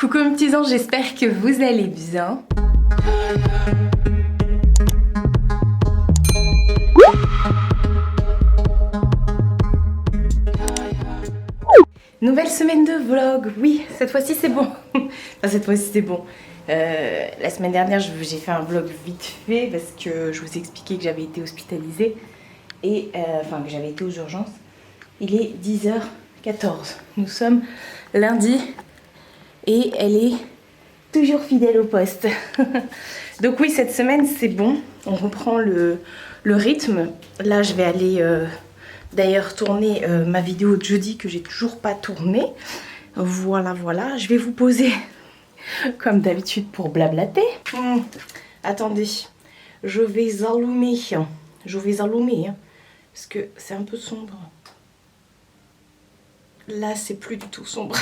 Coucou mes petits anges, j'espère que vous allez bien. Nouvelle semaine de vlog, oui, cette fois-ci c'est bon. Enfin, cette fois-ci c'est bon. La semaine dernière j'ai fait un vlog vite fait parce que je vous ai expliqué que j'avais été hospitalisée et enfin que j'avais été aux urgences. Il est 10h14. Nous sommes lundi et elle est toujours fidèle au poste. Donc oui, cette semaine c'est bon. On reprend le rythme. Là je vais aller d'ailleurs tourner ma vidéo de jeudi que j'ai toujours pas tournée. Voilà, voilà. Je vais vous poser comme d'habitude pour blablater. Attendez, je vais allumer. Hein, parce que c'est un peu sombre. Là, c'est plus du tout sombre.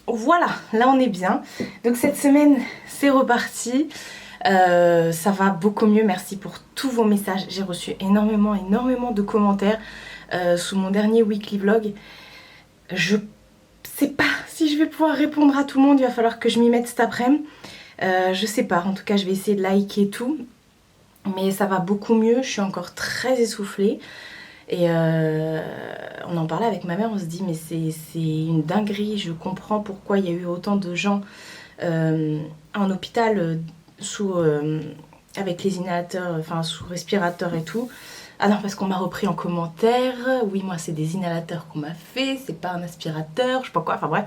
Voilà, là on est bien. Donc cette semaine, c'est reparti. Ça va beaucoup mieux. Merci pour tous vos messages. J'ai reçu énormément de commentaires sous mon dernier weekly vlog. Je sais pas si je vais pouvoir répondre à tout le monde. Il va falloir que je m'y mette cet après-midi. Je sais pas. En tout cas, je vais essayer de liker tout. Mais ça va beaucoup mieux. Je suis encore très essoufflée. Et on en parlait avec ma mère, on se dit mais c'est une dinguerie, je comprends pourquoi il y a eu autant de gens en hôpital avec les inhalateurs, enfin sous respirateur et tout. Ah non, parce qu'on m'a repris en commentaire, oui moi c'est des inhalateurs qu'on m'a fait, c'est pas un aspirateur, je sais pas quoi, enfin bref.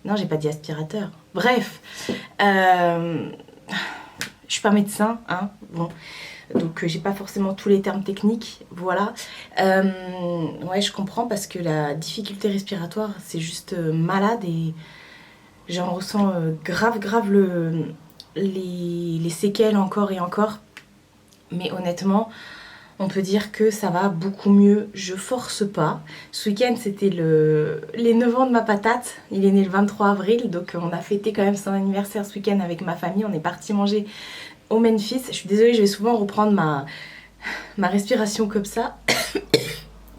Non, j'ai pas dit aspirateur. Bref, je suis pas médecin, hein, bon. Donc j'ai pas forcément tous les termes techniques, voilà. Ouais, je comprends parce que la difficulté respiratoire, c'est juste malade et j'en ressens grave les séquelles encore et encore. Mais honnêtement, on peut dire que ça va beaucoup mieux. Je force pas. Ce week-end, c'était les 9 ans de ma patate. Il est né le 23 avril, donc on a fêté quand même son anniversaire ce week-end avec ma famille. On est parti manger au Memphis. Je suis désolée, je vais souvent reprendre ma respiration comme ça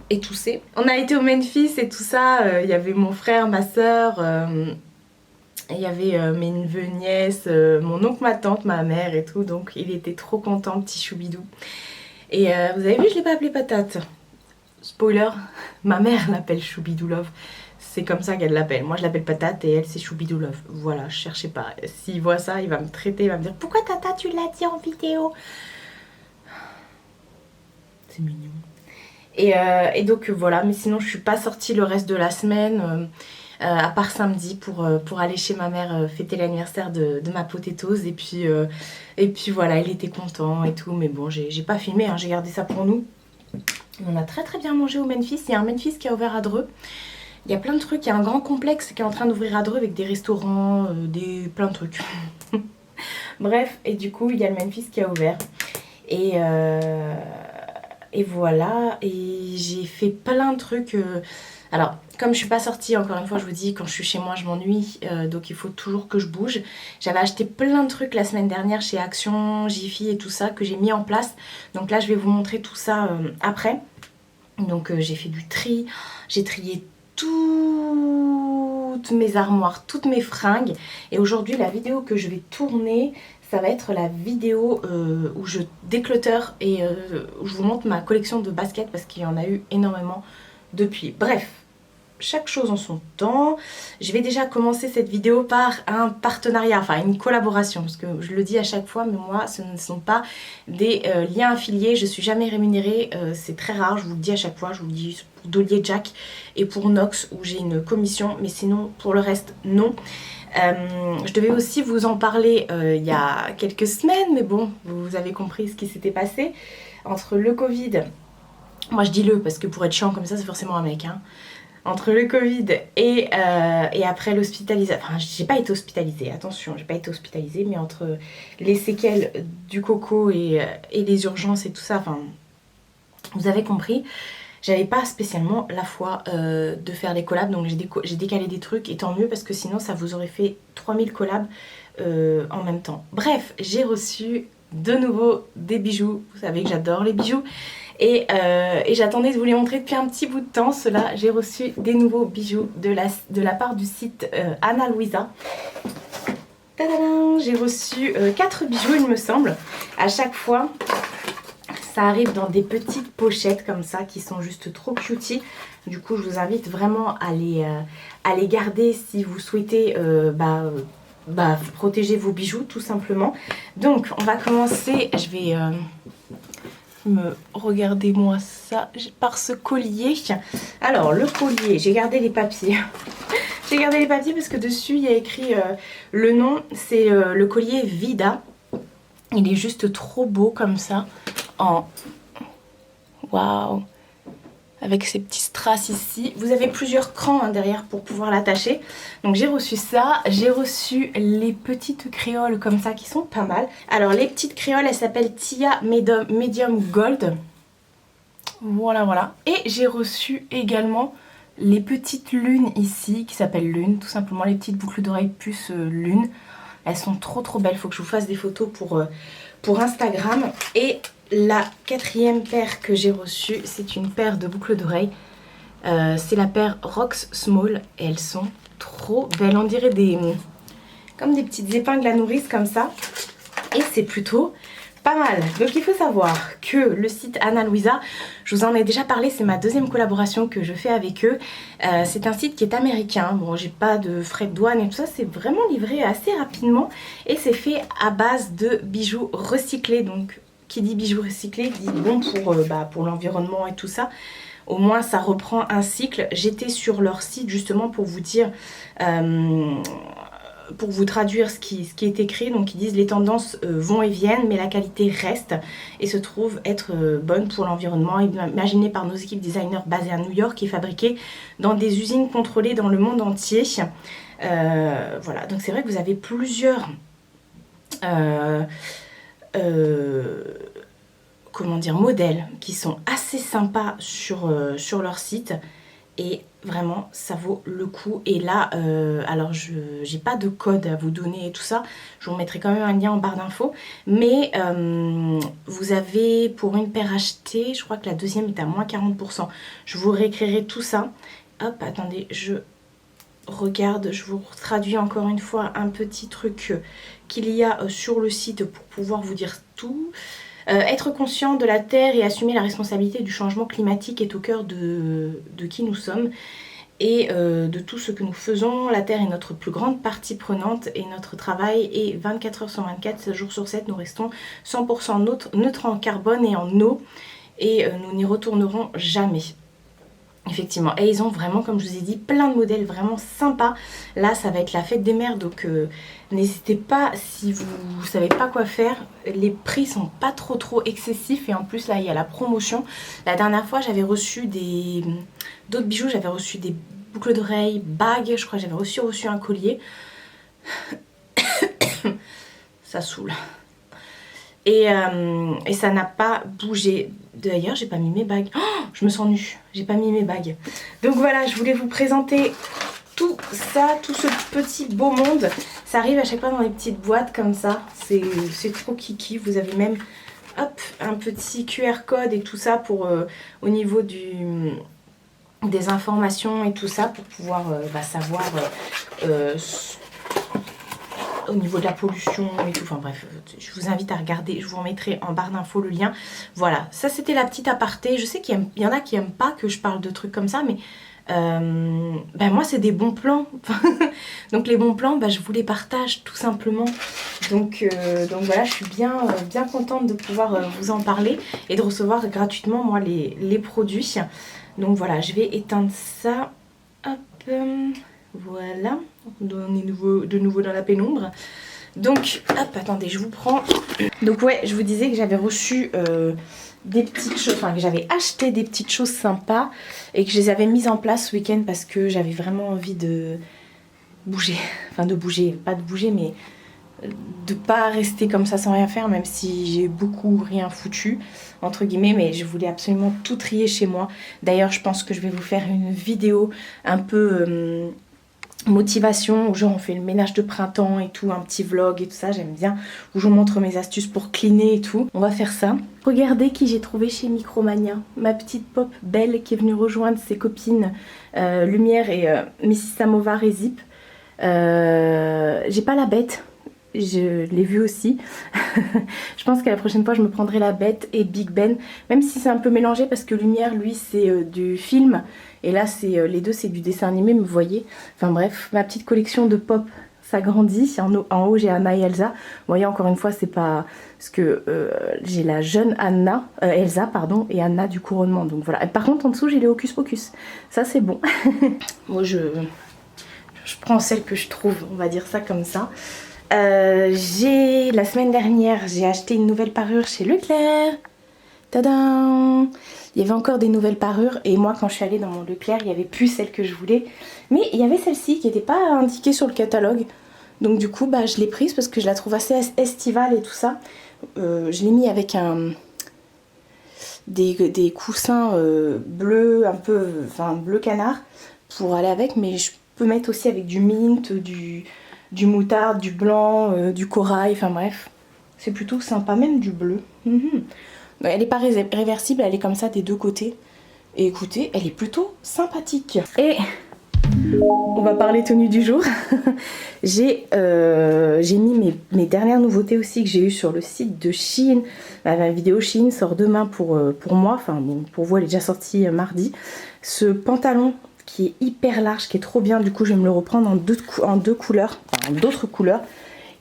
et tousser. On a été au Memphis et tout ça. Il y avait mon frère, ma soeur, il y avait mes neveux, nièces, mon oncle, ma tante, ma mère et tout. Donc il était trop content, petit choubidou. Et vous avez vu, je l'ai pas appelé patate. Spoiler, ma mère l'appelle Choubidou Love. C'est comme ça qu'elle l'appelle. Moi je l'appelle patate et elle c'est Choubidou Love. Voilà, je cherchais pas. S'il voit ça, il va me traiter, il va me dire pourquoi tata tu l'as dit en vidéo. C'est mignon. Et donc voilà, mais sinon je suis pas sortie le reste de la semaine. À part samedi pour aller chez ma mère fêter l'anniversaire de ma potétose et puis voilà, il était content et tout, mais bon j'ai pas filmé, hein, j'ai gardé ça pour nous. On a très bien mangé au Memphis. Il y a un Memphis qui a ouvert à Dreux, il y a plein de trucs, il y a un grand complexe qui est en train d'ouvrir à Dreux avec des restaurants, plein de trucs. Bref, et du coup il y a le Memphis qui a ouvert et voilà, et j'ai fait plein de trucs. Alors, comme je suis pas sortie, encore une fois, je vous dis, quand je suis chez moi, je m'ennuie, donc il faut toujours que je bouge. J'avais acheté plein de trucs la semaine dernière chez Action, Jiffy et tout ça, que j'ai mis en place. Donc là, je vais vous montrer tout ça après. Donc j'ai fait du tri, j'ai trié toutes mes armoires, toutes mes fringues. Et aujourd'hui, la vidéo que je vais tourner, ça va être la vidéo où je déclutter et où je vous montre ma collection de baskets parce qu'il y en a eu énormément depuis. Bref, chaque chose en son temps. Je vais déjà commencer cette vidéo par un partenariat, enfin une collaboration, parce que je le dis à chaque fois, mais moi ce ne sont pas des liens affiliés, je suis jamais rémunérée, c'est très rare, je vous le dis à chaque fois, je vous le dis pour Dolly Jack et pour Nox où j'ai une commission, mais sinon pour le reste non. Je devais aussi vous en parler il y a quelques semaines, mais bon, vous avez compris ce qui s'était passé entre le Covid. Moi je dis le parce que pour être chiant comme ça c'est forcément un mec, hein. Entre le Covid et après l'hospitalisation, enfin j'ai pas été hospitalisée, attention, j'ai pas été hospitalisée, mais entre les séquelles du coco et les urgences et tout ça, enfin vous avez compris, j'avais pas spécialement la foi de faire des collabs, donc j'ai décalé des trucs et tant mieux parce que sinon ça vous aurait fait 3000 collabs en même temps. Bref, j'ai reçu de nouveau des bijoux, vous savez que j'adore les bijoux. Et j'attendais de vous les montrer depuis un petit bout de temps. Cela, j'ai reçu des nouveaux bijoux de la part du site Ana Luisa. Tadadam, j'ai reçu 4 bijoux il me semble. À chaque fois ça arrive dans des petites pochettes comme ça qui sont juste trop cutie. Du coup je vous invite vraiment à les garder si vous souhaitez protéger vos bijoux tout simplement. Donc on va commencer, je vais regardez-moi ça par ce collier. Alors le collier, j'ai gardé les papiers. J'ai gardé les papiers parce que dessus il y a écrit le nom, c'est le collier Vida. Il est juste trop beau comme ça, en waouh, avec ces petits strass ici. Vous avez plusieurs crans derrière pour pouvoir l'attacher. Donc j'ai reçu ça, j'ai reçu les petites créoles comme ça qui sont pas mal. Alors les petites créoles, elles s'appellent Tia Medium Gold. Voilà. Et j'ai reçu également les petites lunes ici qui s'appellent lunes, tout simplement les petites boucles d'oreilles puce lunes. Elles sont trop belles, il faut que je vous fasse des photos pour Instagram. Et la 4e paire que j'ai reçue, c'est une paire de boucles d'oreilles. C'est la paire Rocks Small et elles sont trop belles. On dirait comme des petites épingles à nourrice comme ça. Et c'est plutôt pas mal. Donc il faut savoir que le site Ana Luisa, je vous en ai déjà parlé, c'est ma 2e collaboration que je fais avec eux. C'est un site qui est américain. Bon, j'ai pas de frais de douane et tout ça, c'est vraiment livré assez rapidement. Et c'est fait à base de bijoux recyclés. Donc qui dit bijoux recyclés dit bon pour l'environnement et tout ça. Au moins ça reprend un cycle. J'étais sur leur site justement pour vous dire, pour vous traduire ce qui est écrit. Donc ils disent les tendances vont et viennent mais la qualité reste et se trouve être bonne pour l'environnement, imaginé par nos équipes designers basées à New York et fabriquées dans des usines contrôlées dans le monde entier. Voilà, donc c'est vrai que vous avez plusieurs modèles qui sont assez sympas sur leur site et vraiment ça vaut le coup. Et là alors j'ai pas de code à vous donner et tout ça, je vous mettrai quand même un lien en barre d'infos, mais vous avez pour une paire achetée, je crois que la 2e est à moins 40%. Je vous réécrirai tout ça. Hop, attendez, je regarde, je vous traduis encore une fois un petit truc qu'il y a sur le site pour pouvoir vous dire tout. Être conscient de la Terre et assumer la responsabilité du changement climatique est au cœur de qui nous sommes et de tout ce que nous faisons. La Terre est notre plus grande partie prenante et notre travail est 24 heures sur 24, 7 jours sur 7. Nous restons 100% neutres en carbone et en eau et nous n'y retournerons jamais. Effectivement, et ils ont vraiment, comme je vous ai dit, plein de modèles vraiment sympas. Là ça va être la fête des mères, donc n'hésitez pas si vous ne savez pas quoi faire. Les prix sont pas trop excessifs et en plus là il y a la promotion. La dernière fois j'avais reçu d'autres bijoux, j'avais reçu des boucles d'oreilles, bagues, je crois que j'avais reçu un collier. Ça saoule. Et ça n'a pas bougé. D'ailleurs j'ai pas mis mes bagues. Oh, je me sens nue, j'ai pas mis mes bagues. Donc voilà, je voulais vous présenter tout ça, tout ce petit beau monde. Ça arrive à chaque fois dans des petites boîtes comme ça. C'est trop kiki. Vous avez même hop, un petit QR code et tout ça pour au niveau des informations et tout ça pour pouvoir savoir au niveau de la pollution et tout, enfin bref, je vous invite à regarder, je vous remettrai en barre d'infos le lien. Voilà, ça c'était la petite aparté. Je sais qu'il y en a qui aiment pas que je parle de trucs comme ça, mais moi c'est des bons plans. Donc les bons plans, je vous les partage tout simplement. Donc voilà, je suis bien contente de pouvoir vous en parler et de recevoir gratuitement moi les produits. Donc voilà, je vais éteindre ça. Hop, voilà, on est de nouveau dans la pénombre. Donc, hop, attendez, je vous prends. Donc ouais, je vous disais que j'avais reçu des petites choses, enfin que j'avais acheté des petites choses sympas et que je les avais mises en place ce week-end parce que j'avais vraiment envie de bouger. Enfin de bouger, pas de bouger, mais de pas rester comme ça sans rien faire, même si j'ai beaucoup rien foutu entre guillemets, mais je voulais absolument tout trier chez moi. D'ailleurs je pense que je vais vous faire une vidéo un peu motivation où genre on fait le ménage de printemps et tout, un petit vlog et tout ça, j'aime bien, où je vous montre mes astuces pour cleaner et tout. On va faire ça. Regardez qui j'ai trouvé chez Micromania, ma petite pop Belle qui est venue rejoindre ses copines Lumière et Mrs Samovar et Zip. J'ai pas la bête je l'ai vu aussi. Je pense qu'à la prochaine fois je me prendrai la Bête et Big Ben, même si c'est un peu mélangé parce que Lumière lui c'est du film et là c'est les deux c'est du dessin animé, mais vous voyez. Enfin bref, ma petite collection de pop s'agrandit. En haut j'ai Anna et Elsa. Vous voyez, encore une fois c'est pas parce que j'ai la jeune Elsa pardon, et Anna du couronnement, donc voilà. Et par contre en dessous j'ai les Hocus Pocus, ça c'est bon. Moi je prends celle que je trouve, on va dire ça comme ça. La semaine dernière, j'ai acheté une nouvelle parure chez Leclerc. Tadam! Il y avait encore des nouvelles parures et moi quand je suis allée dans mon Leclerc, il n'y avait plus celle que je voulais. Mais il y avait celle-ci qui n'était pas indiquée sur le catalogue. Donc du coup, bah, je l'ai prise parce que je la trouve assez estivale et tout ça. Je l'ai mis avec des coussins bleus, un peu, enfin bleu canard pour aller avec. Mais je peux mettre aussi avec du mint, du moutarde, du blanc, du corail, enfin bref. C'est plutôt sympa, même du bleu. Elle n'est pas réversible, elle est comme ça des deux côtés. Et écoutez, elle est plutôt sympathique. Et on va parler tenue du jour. J'ai mis mes dernières nouveautés aussi que j'ai eues sur le site de Shein. Ma vidéo Shein sort demain pour moi, enfin bon, pour vous elle est déjà sortie mardi. Ce pantalon qui est hyper large, qui est trop bien, du coup je vais me le reprendre en deux couleurs, enfin, d'autres couleurs.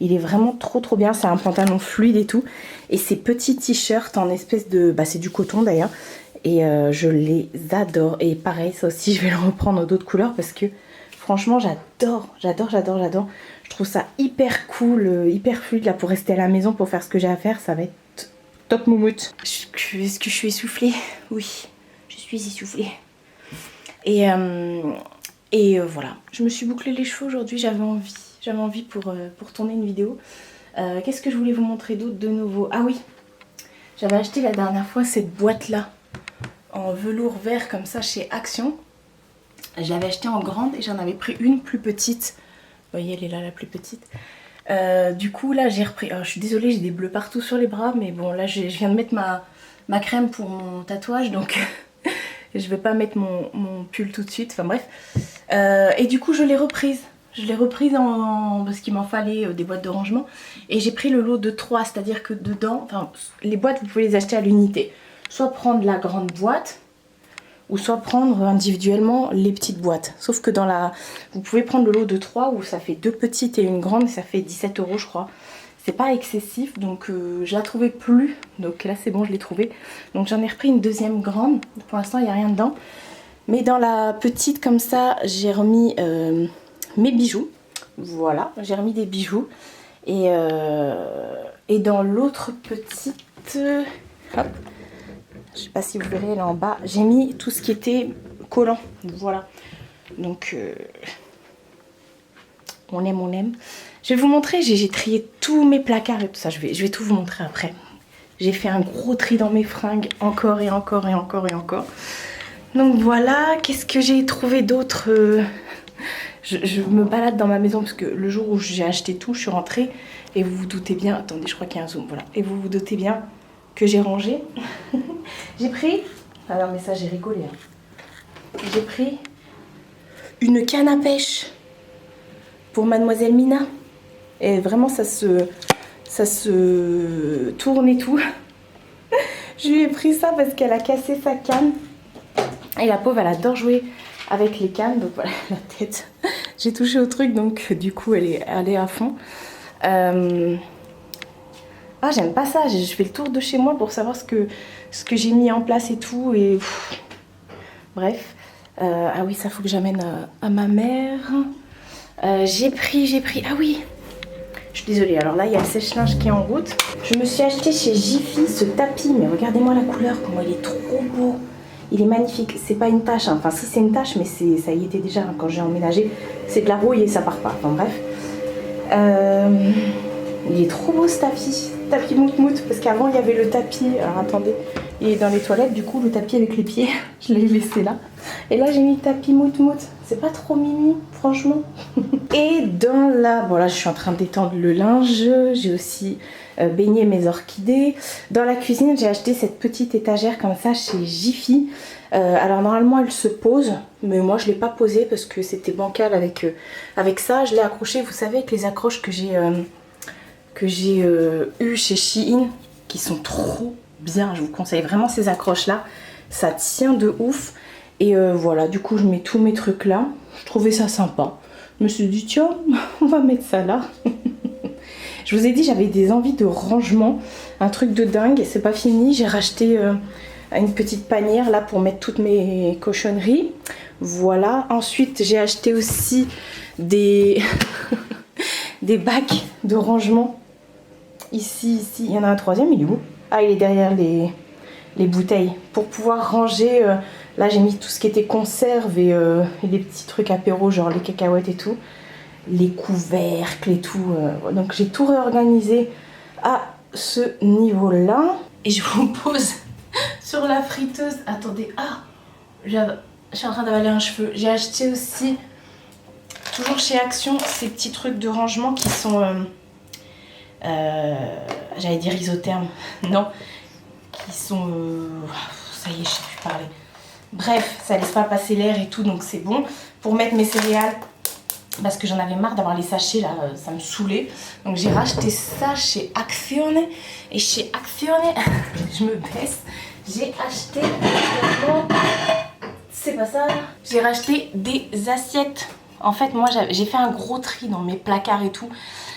Il est vraiment trop bien, c'est un pantalon fluide et tout. Et ces petits t-shirts en espèce de... Bah c'est du coton d'ailleurs. Et je les adore. Et pareil, ça aussi je vais le reprendre en d'autres couleurs parce que franchement j'adore. Je trouve ça hyper cool, hyper fluide là pour rester à la maison, pour faire ce que j'ai à faire. Ça va être top moumoute. Est-ce que je suis essoufflée? Oui, je suis essoufflée. Et voilà, je me suis bouclé les cheveux aujourd'hui, j'avais envie pour tourner une vidéo. Qu'est-ce que je voulais vous montrer d'autre de nouveau? Ah oui, j'avais acheté la dernière fois cette boîte là en velours vert comme ça chez Action. Je l'avais achetée en grande et j'en avais pris une plus petite. Vous voyez, elle est là la plus petite. Du coup là j'ai repris, alors, je suis désolée, j'ai des bleus partout sur les bras, mais bon là je viens de mettre ma crème pour mon tatouage, donc je vais pas mettre mon pull tout de suite, enfin bref. Et du coup je l'ai reprise. Parce qu'il m'en fallait des boîtes de rangement. Et j'ai pris le lot de 3, c'est-à-dire que dedans, enfin les boîtes vous pouvez les acheter à l'unité. Soit prendre la grande boîte, ou soit prendre individuellement les petites boîtes. Sauf que vous pouvez prendre le lot de 3 où ça fait 2 petites et une grande et ça fait 17 € je crois. C'est pas excessif, donc je la trouvais plus. Donc là c'est bon, je l'ai trouvée. Donc j'en ai repris une deuxième grande. Pour l'instant il n'y a rien dedans. Mais dans la petite comme ça, j'ai remis mes bijoux. Voilà, j'ai remis des bijoux. Et dans l'autre petite... hop, je sais pas si vous verrez là en bas, j'ai mis tout ce qui était collant. Voilà. Donc on aime. Je vais vous montrer, j'ai trié tous mes placards et tout ça. Je vais tout vous montrer après. J'ai fait un gros tri dans mes fringues, encore. Donc voilà, qu'est-ce que j'ai trouvé d'autre? Je me balade dans ma maison parce que le jour où j'ai acheté tout, je suis rentrée et vous vous doutez bien, attendez, je crois qu'il y a un zoom, voilà. Et vous vous doutez bien que j'ai rangé. J'ai pris, alors mais ça j'ai rigolé, hein. J'ai pris une canne à pêche pour Mademoiselle Mina. Et vraiment ça se tourne et tout. Je lui ai pris ça parce qu'elle a cassé sa canne. Et la pauvre elle adore jouer avec les cannes, donc voilà la tête. J'ai touché au truc, donc du coup elle est à fond. Ah j'aime pas ça, je fais le tour de chez moi pour savoir ce que j'ai mis en place et tout. Et bref. Ah oui, ça faut que j'amène à ma mère. J'ai pris. Ah oui, je suis désolée, alors là il y a le sèche-linge qui est en route. Je me suis acheté chez Jiffy ce tapis, mais regardez-moi la couleur, comment il est trop beau. Il est magnifique, c'est pas une tache, hein. Enfin si c'est une tache, mais ça y était déjà hein, quand j'ai emménagé. C'est de la rouille et ça part pas, enfin bref. Il est trop beau ce tapis mout-mout, parce qu'avant il y avait le tapis, alors attendez, il est dans les toilettes, du coup le tapis avec les pieds, je l'ai laissé là. Et là j'ai mis le tapis mout-mout, c'est pas trop mimi, franchement. Et dans la... Bon là je suis en train d'étendre le linge, j'ai aussi baigné mes orchidées. Dans la cuisine j'ai acheté cette petite étagère comme ça chez Jiffy. Alors normalement elle se pose, mais moi je l'ai pas posée parce que c'était bancal avec ça. Je l'ai accrochée, vous savez, avec les accroches que j'ai que j'ai eu chez Shein qui sont trop bien. Je vous conseille vraiment ces accroches là. Ça tient de ouf. Et voilà, du coup je mets tous mes trucs là. Je trouvais ça sympa. Je me suis dit tiens, on va mettre ça là. Je vous ai dit j'avais des envies de rangement. Un truc de dingue. C'est pas fini. J'ai racheté une petite panière là pour mettre toutes mes cochonneries. Voilà. Ensuite j'ai acheté aussi des, des bacs de rangement. Ici, il y en a un troisième, il est où? Ah, il est derrière les bouteilles. Pour pouvoir ranger, là j'ai mis tout ce qui était conserve et les petits trucs apéro, genre les cacahuètes et tout. Les couvercles et tout. Donc j'ai tout réorganisé à ce niveau-là. Et je vous pose sur la friteuse. Attendez, ah, je suis en train d'avaler un cheveu. J'ai acheté aussi, toujours chez Action, ces petits trucs de rangement qui sont... j'allais dire isothermes, non, qui sont ça y est, je sais plus parler. Bref, ça laisse pas passer l'air et tout, donc c'est bon. Pour mettre mes céréales, parce que j'en avais marre d'avoir les sachets là, ça me saoulait. Donc j'ai racheté ça chez Azione. Et chez Azione, je me baisse, j'ai acheté, c'est pas ça, j'ai racheté des assiettes. En fait, moi j'ai fait un gros tri dans mes placards et tout.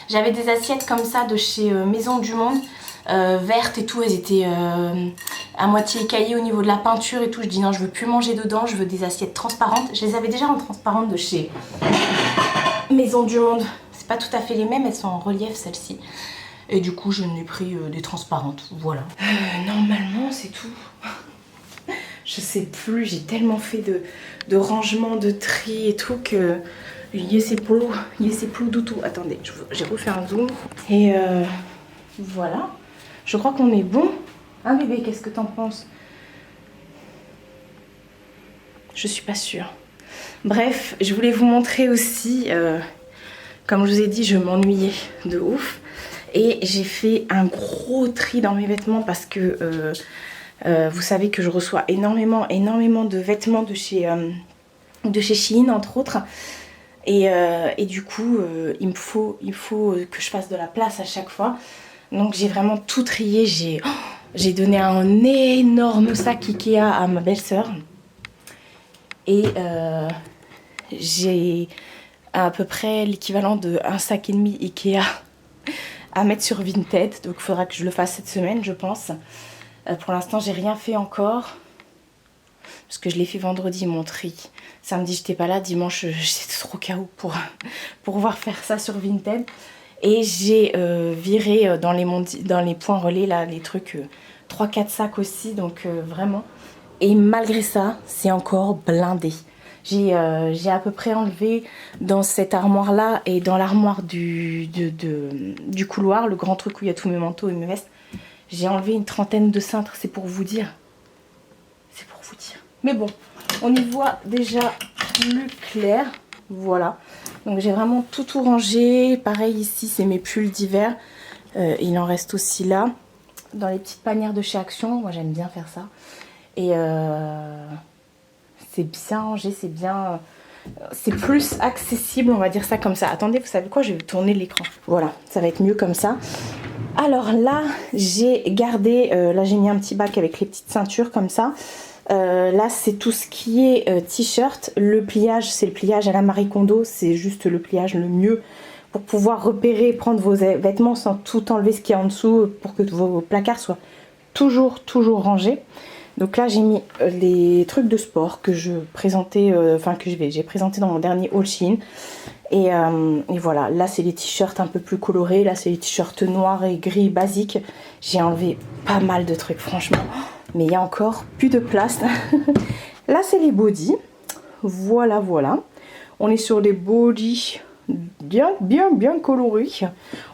J'avais des assiettes comme ça de chez Maison du Monde, vertes et tout. Elles étaient à moitié écaillées au niveau de la peinture et tout. Je dis non, je veux plus manger dedans, je veux des assiettes transparentes. Je les avais déjà en transparente de chez Maison du Monde. C'est pas tout à fait les mêmes, elles sont en relief celles-ci. Et du coup, je n'ai pris des transparentes. Voilà. Normalement, c'est tout. Je sais plus, j'ai tellement fait de rangement, de tri et tout que... c'est plus du tout. Attendez, j'ai refait un zoom. Et voilà. Je crois qu'on est bon. Hein bébé, qu'est-ce que t'en penses? Je suis pas sûre. Bref, je voulais vous montrer aussi, comme je vous ai dit, je m'ennuyais de ouf. Et j'ai fait un gros tri dans mes vêtements parce que vous savez que je reçois énormément de vêtements de chez Shein, entre autres. Et du coup, il faut que je fasse de la place à chaque fois. Donc j'ai vraiment tout trié. J'ai donné un énorme sac Ikea à ma belle-sœur. Et j'ai à peu près l'équivalent d'un sac et demi Ikea à mettre sur Vinted. Donc il faudra que je le fasse cette semaine, je pense. Pour l'instant, j'ai rien fait encore. Parce que je l'ai fait vendredi, mon tri. Samedi, j'étais pas là. Dimanche, j'étais trop KO pour pouvoir faire ça sur Vinted. Et j'ai viré dans les points relais, là, les trucs, 3-4 sacs aussi. Donc, vraiment. Et malgré ça, c'est encore blindé. J'ai à peu près enlevé dans cette armoire-là et dans l'armoire du couloir, le grand truc où il y a tous mes manteaux et mes vestes. J'ai enlevé une trentaine de cintres, c'est pour vous dire. C'est pour vous dire. Mais bon, on y voit déjà plus clair. Voilà. Donc j'ai vraiment tout rangé. Pareil ici, c'est mes pulls d'hiver. Il en reste aussi là. Dans les petites panières de chez Action. Moi j'aime bien faire ça. Et c'est bien rangé, c'est bien... c'est plus accessible, on va dire ça comme ça. Attendez, vous savez quoi? Je vais tourner l'écran. Voilà, ça va être mieux comme ça. Alors là, j'ai gardé... là, j'ai mis un petit bac avec les petites ceintures comme ça. Là, c'est tout ce qui est t-shirt. Le pliage, c'est le pliage à la Marie Kondo. C'est juste le pliage le mieux pour pouvoir repérer, prendre vos vêtements sans tout enlever ce qu'il y a en dessous pour que vos placards soient toujours rangés. Donc là, j'ai mis les trucs de sport que je présentais, j'ai présenté dans mon dernier haul Shein. Et voilà, là c'est les t-shirts un peu plus colorés, là c'est les t-shirts noirs et gris basiques. J'ai enlevé pas mal de trucs franchement, mais il y a encore plus de place. Là c'est les bodys, voilà. On est sur des bodys bien colorés,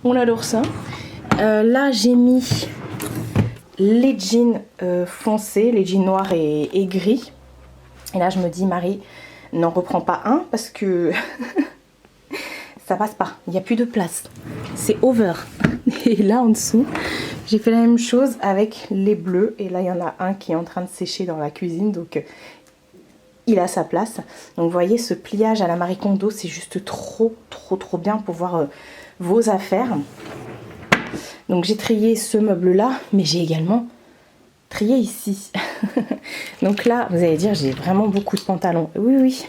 on adore ça. Là j'ai mis les jeans foncés, les jeans noirs et gris. Et là je me dis Marie, n'en reprends pas un parce que... ça passe pas, il n'y a plus de place, c'est over. Et là en dessous, j'ai fait la même chose avec les bleus. Et là il y en a un qui est en train de sécher dans la cuisine, donc il a sa place. Donc vous voyez, ce pliage à la Marie Kondo, c'est juste trop bien pour voir vos affaires. Donc j'ai trié ce meuble-là, mais j'ai également trié ici. Donc là, vous allez dire, j'ai vraiment beaucoup de pantalons. Oui, oui.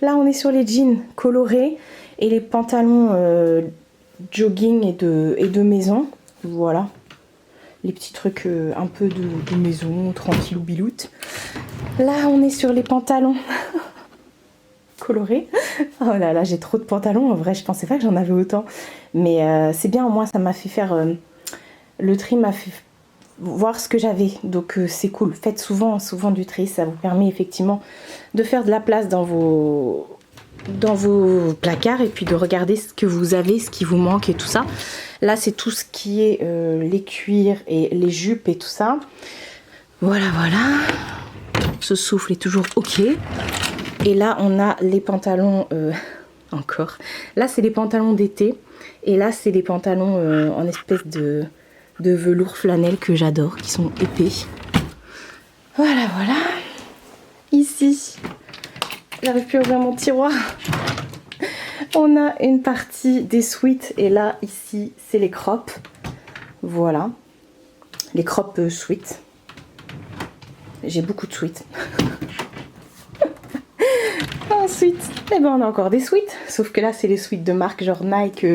Là, on est sur les jeans colorés et les pantalons jogging et de maison. Voilà. Les petits trucs un peu de maison, tranquille ou biloute. Là, on est sur les pantalons colorés. Oh là là, j'ai trop de pantalons. En vrai, je pensais pas que j'en avais autant. Mais c'est bien, au moins, ça m'a fait faire... le tri m'a fait voir ce que j'avais. Donc, c'est cool. Faites souvent du tri. Ça vous permet effectivement de faire de la place dans vos placards et puis de regarder ce que vous avez, ce qui vous manque et tout ça. Là, c'est tout ce qui est les cuirs et les jupes et tout ça. Voilà, voilà. Ce souffle est toujours ok. Et là, on a les pantalons encore. Là, c'est les pantalons d'été. Et là, c'est les pantalons en espèce de velours flanelle que j'adore, qui sont épais. Voilà, voilà. Ici, j'arrive plus à ouvrir mon tiroir. On a une partie des sweats et là, ici, c'est les crops. Voilà. Les crops sweats. J'ai beaucoup de sweats. Ensuite, eh ben, on a encore des sweats. Sauf que là, c'est les sweats de marque genre Nike,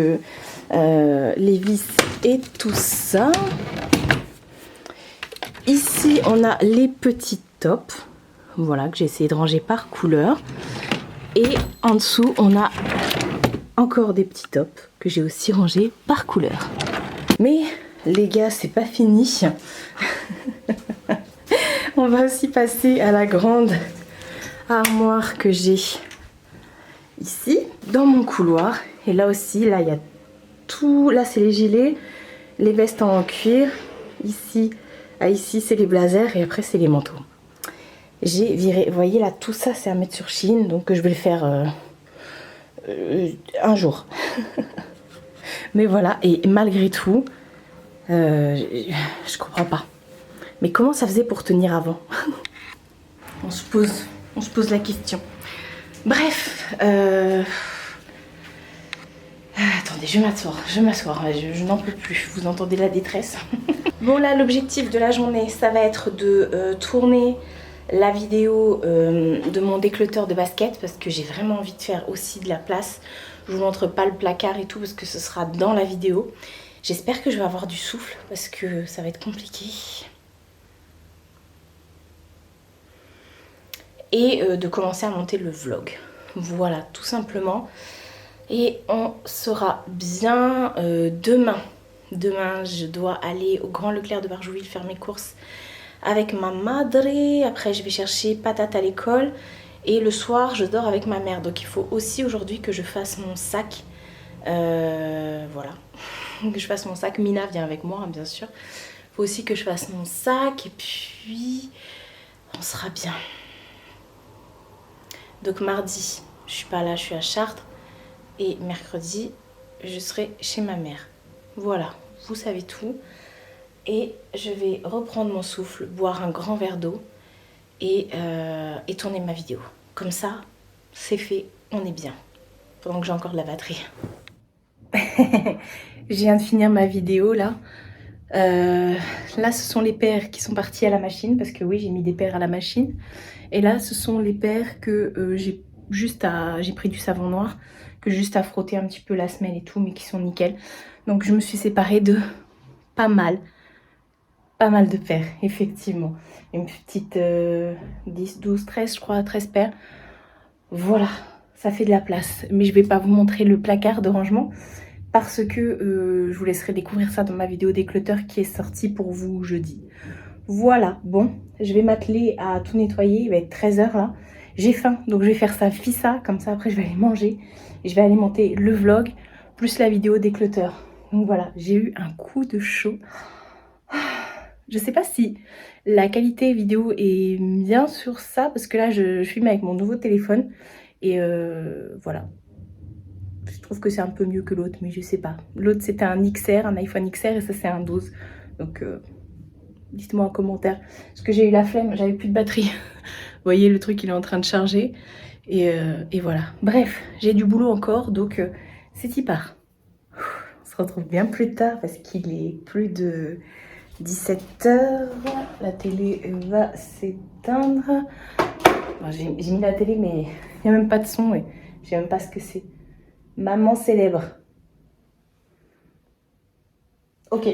Levi's et tout ça. Ici, on a les petits tops. Voilà, que j'ai essayé de ranger par couleur. Et en dessous, on a encore des petits tops que j'ai aussi rangés par couleur. Mais les gars, c'est pas fini. On va aussi passer à la grande armoire que j'ai ici, dans mon couloir. Et là aussi, là, il y a tout. Là, c'est les gilets, les vestes en cuir. Ici, ici c'est les blazers et après, c'est les manteaux. J'ai viré, vous voyez là, tout ça c'est à mettre sur Shein, donc je vais le faire un jour. Mais voilà, et malgré tout, je comprends pas. Mais comment ça faisait pour tenir avant? on se pose la question. Bref, attendez, je m'asseoir, je n'en peux plus, vous entendez la détresse. Bon là, l'objectif de la journée, ça va être de tourner la vidéo de mon déclutter de basket parce que j'ai vraiment envie de faire aussi de la place. Je vous montre pas le placard et tout parce que ce sera dans la vidéo. J'espère que je vais avoir du souffle parce que ça va être compliqué. Et de commencer à monter le vlog. Voilà, tout simplement. Et on sera bien demain. Demain, je dois aller au Grand Leclerc de Barjouville faire mes courses avec ma madre. Après, je vais chercher patate à l'école. Et le soir, je dors avec ma mère. Donc, il faut aussi aujourd'hui que je fasse mon sac. Voilà. Que je fasse mon sac. Mina vient avec moi, hein, bien sûr. Il faut aussi que je fasse mon sac. Et puis, on sera bien. Donc, mardi, je suis pas là, je suis à Chartres. Et mercredi, je serai chez ma mère. Voilà, vous savez tout. Et je vais reprendre mon souffle, boire un grand verre d'eau et tourner ma vidéo. Comme ça, c'est fait, on est bien. Pendant que j'ai encore de la batterie. Je viens de finir ma vidéo là. Là, ce sont les paires qui sont partis à la machine. Parce que oui, j'ai mis des paires à la machine. Et là, ce sont les paires que j'ai pris du savon noir. Que j'ai juste à frotter un petit peu la semelle et tout. Mais qui sont nickel. Donc, je me suis séparée de pas mal de paires, effectivement. Une petite 10, 12, 13, je crois, 13 paires. Voilà, ça fait de la place. Mais je vais pas vous montrer le placard de rangement parce que je vous laisserai découvrir ça dans ma vidéo déclutter qui est sortie pour vous jeudi. Voilà, bon, je vais m'atteler à tout nettoyer. Il va être 13 h là. J'ai faim, donc je vais faire ça, fissa, comme ça après je vais aller manger. Et je vais aller monter le vlog plus la vidéo déclutter. Donc voilà, j'ai eu un coup de chaud. Je sais pas si la qualité vidéo est bien sur ça parce que là je filme avec mon nouveau téléphone et voilà. Je trouve que c'est un peu mieux que l'autre mais je sais pas. L'autre c'était un XR, un iPhone XR et ça c'est un 12. Donc dites-moi en commentaire. Parce que j'ai eu la flemme, j'avais plus de batterie. Vous voyez le truc il est en train de charger et voilà. Bref, j'ai du boulot encore donc c'est y part. On se retrouve bien plus tard parce qu'il est plus de 17 h. La télé va s'éteindre. Bon, j'ai mis la télé, mais il n'y a même pas de son et je sais même pas ce que c'est. Maman célèbre. Ok,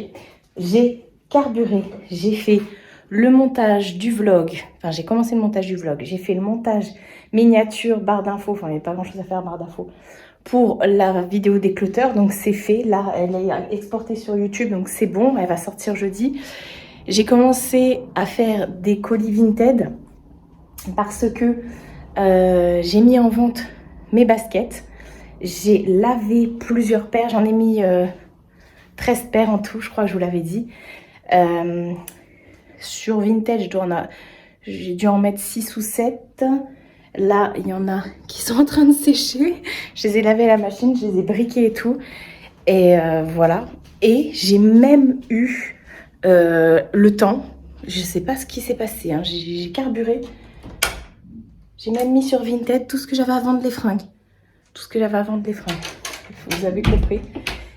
j'ai carburé, j'ai fait le montage du vlog. Enfin, j'ai commencé le montage du vlog. J'ai fait le montage miniature, barre d'infos. Enfin, il n'y a pas grand chose à faire, barre d'infos. Pour la vidéo d'écleuteur, donc c'est fait. Là, elle est exportée sur YouTube, donc c'est bon. Elle va sortir jeudi. J'ai commencé à faire des colis Vinted parce que j'ai mis en vente mes baskets. J'ai lavé plusieurs paires. J'en ai mis 13 paires en tout, je crois que je vous l'avais dit. Sur Vinted, j'ai dû en mettre 6 ou 7. Là, il y en a qui sont en train de sécher. Je les ai lavés à la machine, je les ai briqués et tout. Et voilà. Et j'ai même eu le temps. Je sais pas ce qui s'est passé. Hein. J'ai carburé. J'ai même mis sur Vinted tout ce que j'avais à vendre les fringues. Tout ce que j'avais à vendre les fringues. Vous avez compris.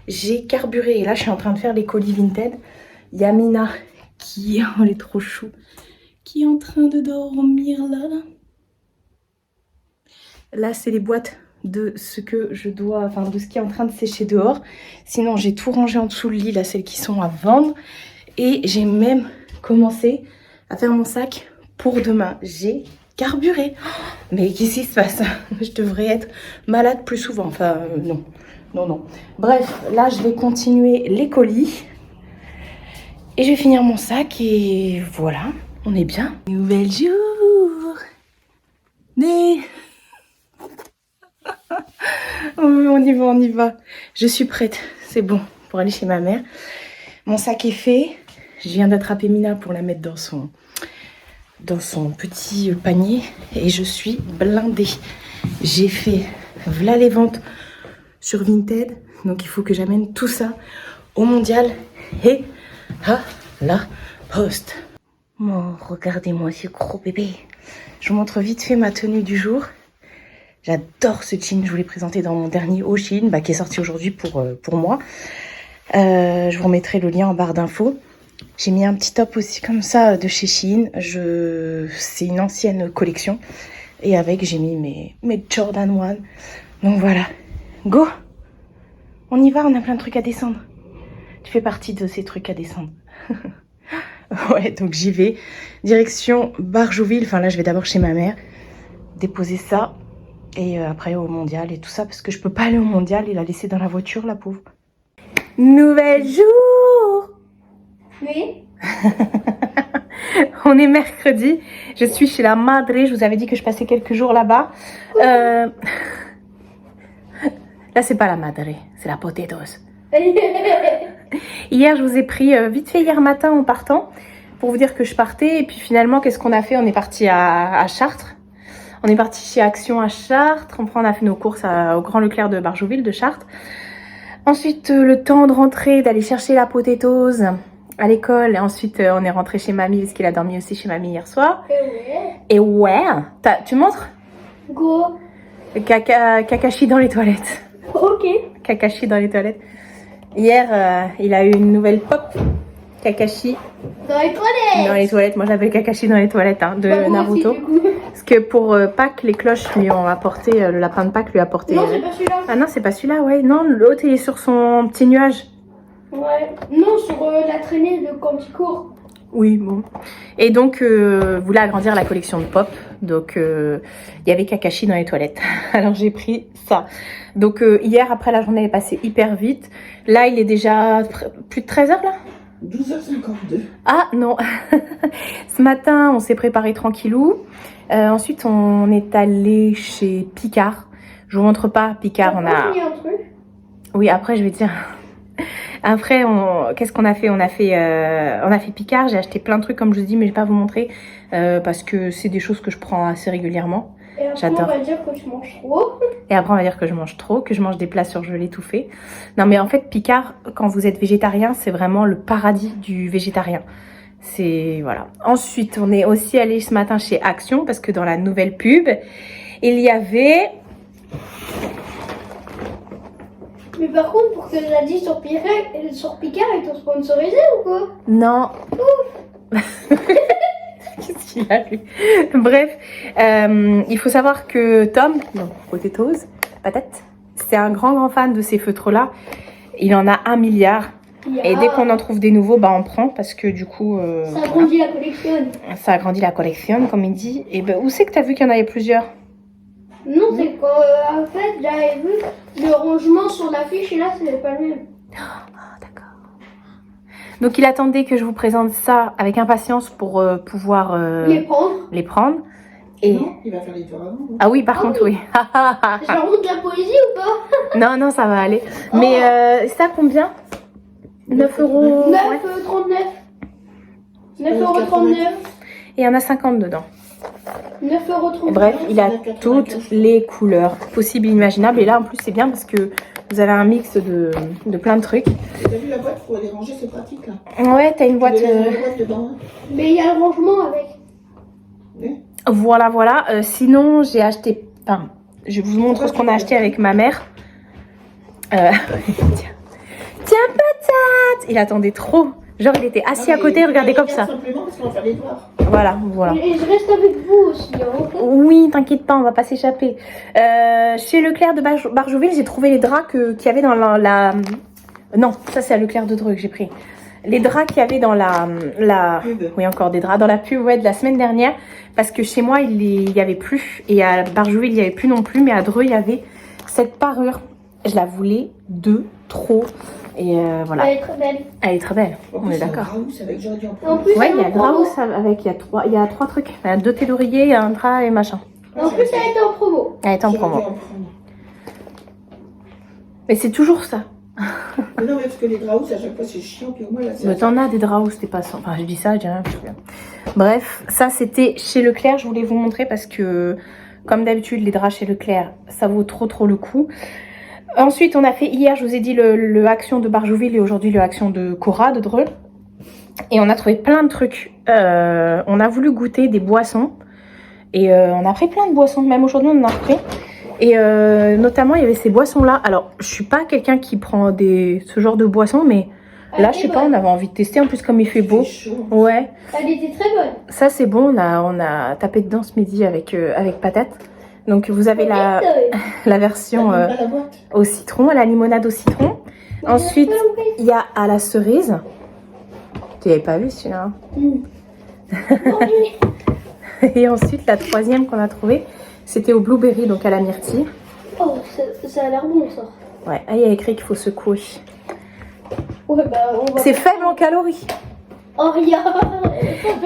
J'ai carburé. Et là, je suis en train de faire les colis Vinted. Il y a Mina qui... Oh, elle est trop chou. Qui est en train de dormir là. Là, c'est les boîtes de ce que je dois, enfin de ce qui est en train de sécher dehors. Sinon, j'ai tout rangé en dessous le lit, là, celles qui sont à vendre. Et j'ai même commencé à faire mon sac pour demain. J'ai carburé. Mais qu'est-ce qui se passe? Je devrais être malade plus souvent. Enfin, non. Non. Bref, là, je vais continuer les colis. Et je vais finir mon sac et voilà, on est bien. Nouvel jour. Mais... on y va. Je suis prête, c'est bon, pour aller chez ma mère. Mon sac est fait. Je viens d'attraper Mina pour la mettre dans son petit panier. Et je suis blindée. J'ai fait voilà les ventes sur Vinted. Donc il faut que j'amène tout ça au mondial et à la poste. Oh, regardez-moi ce gros bébé. Je vous montre vite fait ma tenue du jour. J'adore ce jean, je vous l'ai présenté dans mon dernier haul Shein, qui est sorti aujourd'hui pour moi. Je vous remettrai le lien en barre d'infos. J'ai mis un petit top aussi comme ça de chez Shein. C'est une ancienne collection. Et avec, j'ai mis mes Jordan 1. Donc voilà, go. On y va, on a plein de trucs à descendre. Tu fais partie de ces trucs à descendre. Ouais, donc j'y vais. Direction Barjouville. Enfin là, je vais d'abord chez ma mère. Déposer ça. Et après au mondial et tout ça. Parce que je peux pas aller au mondial et la laisser dans la voiture, la pauvre. Nouvel jour. Oui. On est mercredi. Je suis chez la Madre. Je vous avais dit que je passais quelques jours là-bas. Là, c'est pas la Madre. C'est la Potatoes. Hier, je vous ai pris vite fait hier matin en partant pour vous dire que je partais. Et puis finalement, qu'est-ce qu'on a fait? On est parti à Chartres. On est parti chez Action à Chartres. On a fait nos courses au Grand Leclerc de Barjouville, de Chartres. Ensuite, le temps de rentrer, d'aller chercher la potatoes à l'école. Et ensuite, on est rentré chez mamie parce qu'il a dormi aussi chez mamie hier soir. Et ouais. Tu montres? Go. Kakashi dans les toilettes. Ok. Kakashi dans les toilettes. Hier, il a eu une nouvelle pop. Kakashi Dans les toilettes. dans les toilettes. Moi, j'appelle Kakashi dans les toilettes de Bah, moi Naruto. aussi, du coup. Parce que pour Pâques, les cloches lui ont apporté, le lapin de Pâques lui a apporté... Non, c'est pas celui-là. Ah non, c'est pas celui-là, ouais. Non, l'autre, il est sur son petit nuage. Ouais. Non, sur la traînée de quand il court. Oui, bon. Et donc, voulait agrandir la collection de pop. Donc, il y avait Kakashi dans les toilettes. Alors, j'ai pris ça. Donc, hier, après, la journée est passée hyper vite. Là, il est déjà plus de 13 h là? 12h52. Ah, non. Ce matin, on s'est préparé tranquillou. Ensuite, on est allé chez Picard. Je vous montre pas Picard. On a... mis un truc. Oui, après, je vais dire... Après, qu'est-ce qu'on a fait? On a fait Picard. J'ai acheté plein de trucs, comme je vous dis, mais je vais pas vous montrer parce que c'est des choses que je prends assez régulièrement. Et après, J'adore. on va dire que tu manges trop. Et après, on va dire que je mange trop, que je mange des plats surgelés tout faits. Non, mais en fait, Picard, quand vous êtes végétarien, c'est vraiment le paradis du végétarien. C'est... Voilà. Ensuite, on est aussi allé ce matin chez Action parce que dans la nouvelle pub, il y avait... Mais par contre, pour que la dit sur Picard, ils t'ont sponsorisé ou quoi? Non. Qu'est-ce qu'il a lui? Bref, il faut savoir que Tom, donc Potatoes, patate, c'est un grand fan de ces feutres-là. Il en a 1 milliard. Et dès qu'on en trouve des nouveaux, bah on prend parce que du coup... ça agrandit la collection. Ça agrandit la collection, comme il dit. Et ben, où c'est que tu as vu qu'il y en avait plusieurs? Non, c'est quand en fait j'avais vu le rangement sur l'affiche et là c'est pas le même. Ah, d'accord. Donc il attendait que je vous présente ça avec impatience pour pouvoir Les prendre. Et... Non, il va faire les tours avant. Non Ah oui, par contre, oui. Je leur montre la poésie ou pas? Non, non, ça va aller. Mais ça combien? 9 euros. 9,39 9,39 €. Et il y en a 50 dedans. 9,39 €. Bref, il a toutes les couleurs possibles et imaginables. Et là, en plus, c'est bien parce que vous avez un mix de plein de trucs. T'as vu la boîte pour les ranger, c'est pratique là. Ouais, t'as une boîte... Tu mets la boîte dedans. Hein. Mais il y a le rangement avec. Oui. Voilà, voilà. Sinon, j'ai acheté... Enfin, je vous montre ce qu'on a acheté avec ma mère. Tiens, patate! Il attendait trop. Genre, il était assis à côté, regardez comme ça. Simplement parce qu'on va faire les devoirs. Voilà, voilà. Et je reste avec vous aussi. Hein. Oui, t'inquiète pas, on va pas s'échapper. Chez Leclerc de Barjouville, j'ai trouvé les draps qu'il y avait dans la... Non, ça c'est à Leclerc de Dreux que j'ai pris. Les draps qu'il y avait dans la... Pub. Oui, encore des draps dans la pub ouais, de la semaine dernière. Parce que chez moi, il y avait plus. Et à Barjouville, il y avait plus non plus. Mais à Dreux, il y avait cette parure. Je la voulais de trop. Et voilà. Elle est très belle. Elle est très belle, En on plus, est c'est un d'accord. Graus avec j'aurais dû en En prendre. plus, Ouais, elle il y a est en promo. Graus avec, il y a 3 trucs. Il y a 2 thés d'oreiller, il y a un drap et machin. En plus, elle est en promo. Elle est en J'aurais promo. dû en prendre. Mais c'est toujours ça. Mais non, mais parce que les Graus, à chaque fois, c'est chiant. Puis au moins, là, c'est. Mais t'en as des draps où c'était pas sans. Enfin, je dis ça, je dis rien. Bref, ça c'était chez Leclerc. Je voulais vous montrer parce que, comme d'habitude, les draps chez Leclerc, ça vaut trop le coup. Ensuite, on a fait hier, je vous ai dit, le Action de Barjouville et aujourd'hui le Action de Cora, de Dreux. Et on a trouvé plein de trucs. On a voulu goûter des boissons. Et on a pris plein de boissons. Même aujourd'hui, on en a pris. Et notamment, il y avait ces boissons-là. Alors, je suis pas quelqu'un qui prend ce genre de boissons, mais là, je sais pas, on avait envie de tester. En plus, comme il fait beau. C'est chaud. Ouais. Elle était très bonne. Ça, c'est bon. On a tapé dedans ce midi avec patate. Donc, vous avez la version Pas la boîte. au citron, à la limonade au citron. Ensuite, il y a à la cerise. Tu l'avais pas vu celui-là, hein? Et ensuite, la troisième qu'on a trouvée, c'était au blueberry, donc à la myrtille. Oh, ça a l'air bon ça. Ouais, il y a écrit qu'il faut secouer. Ouais, bah on va. C'est faible en calories. Oh, regarde.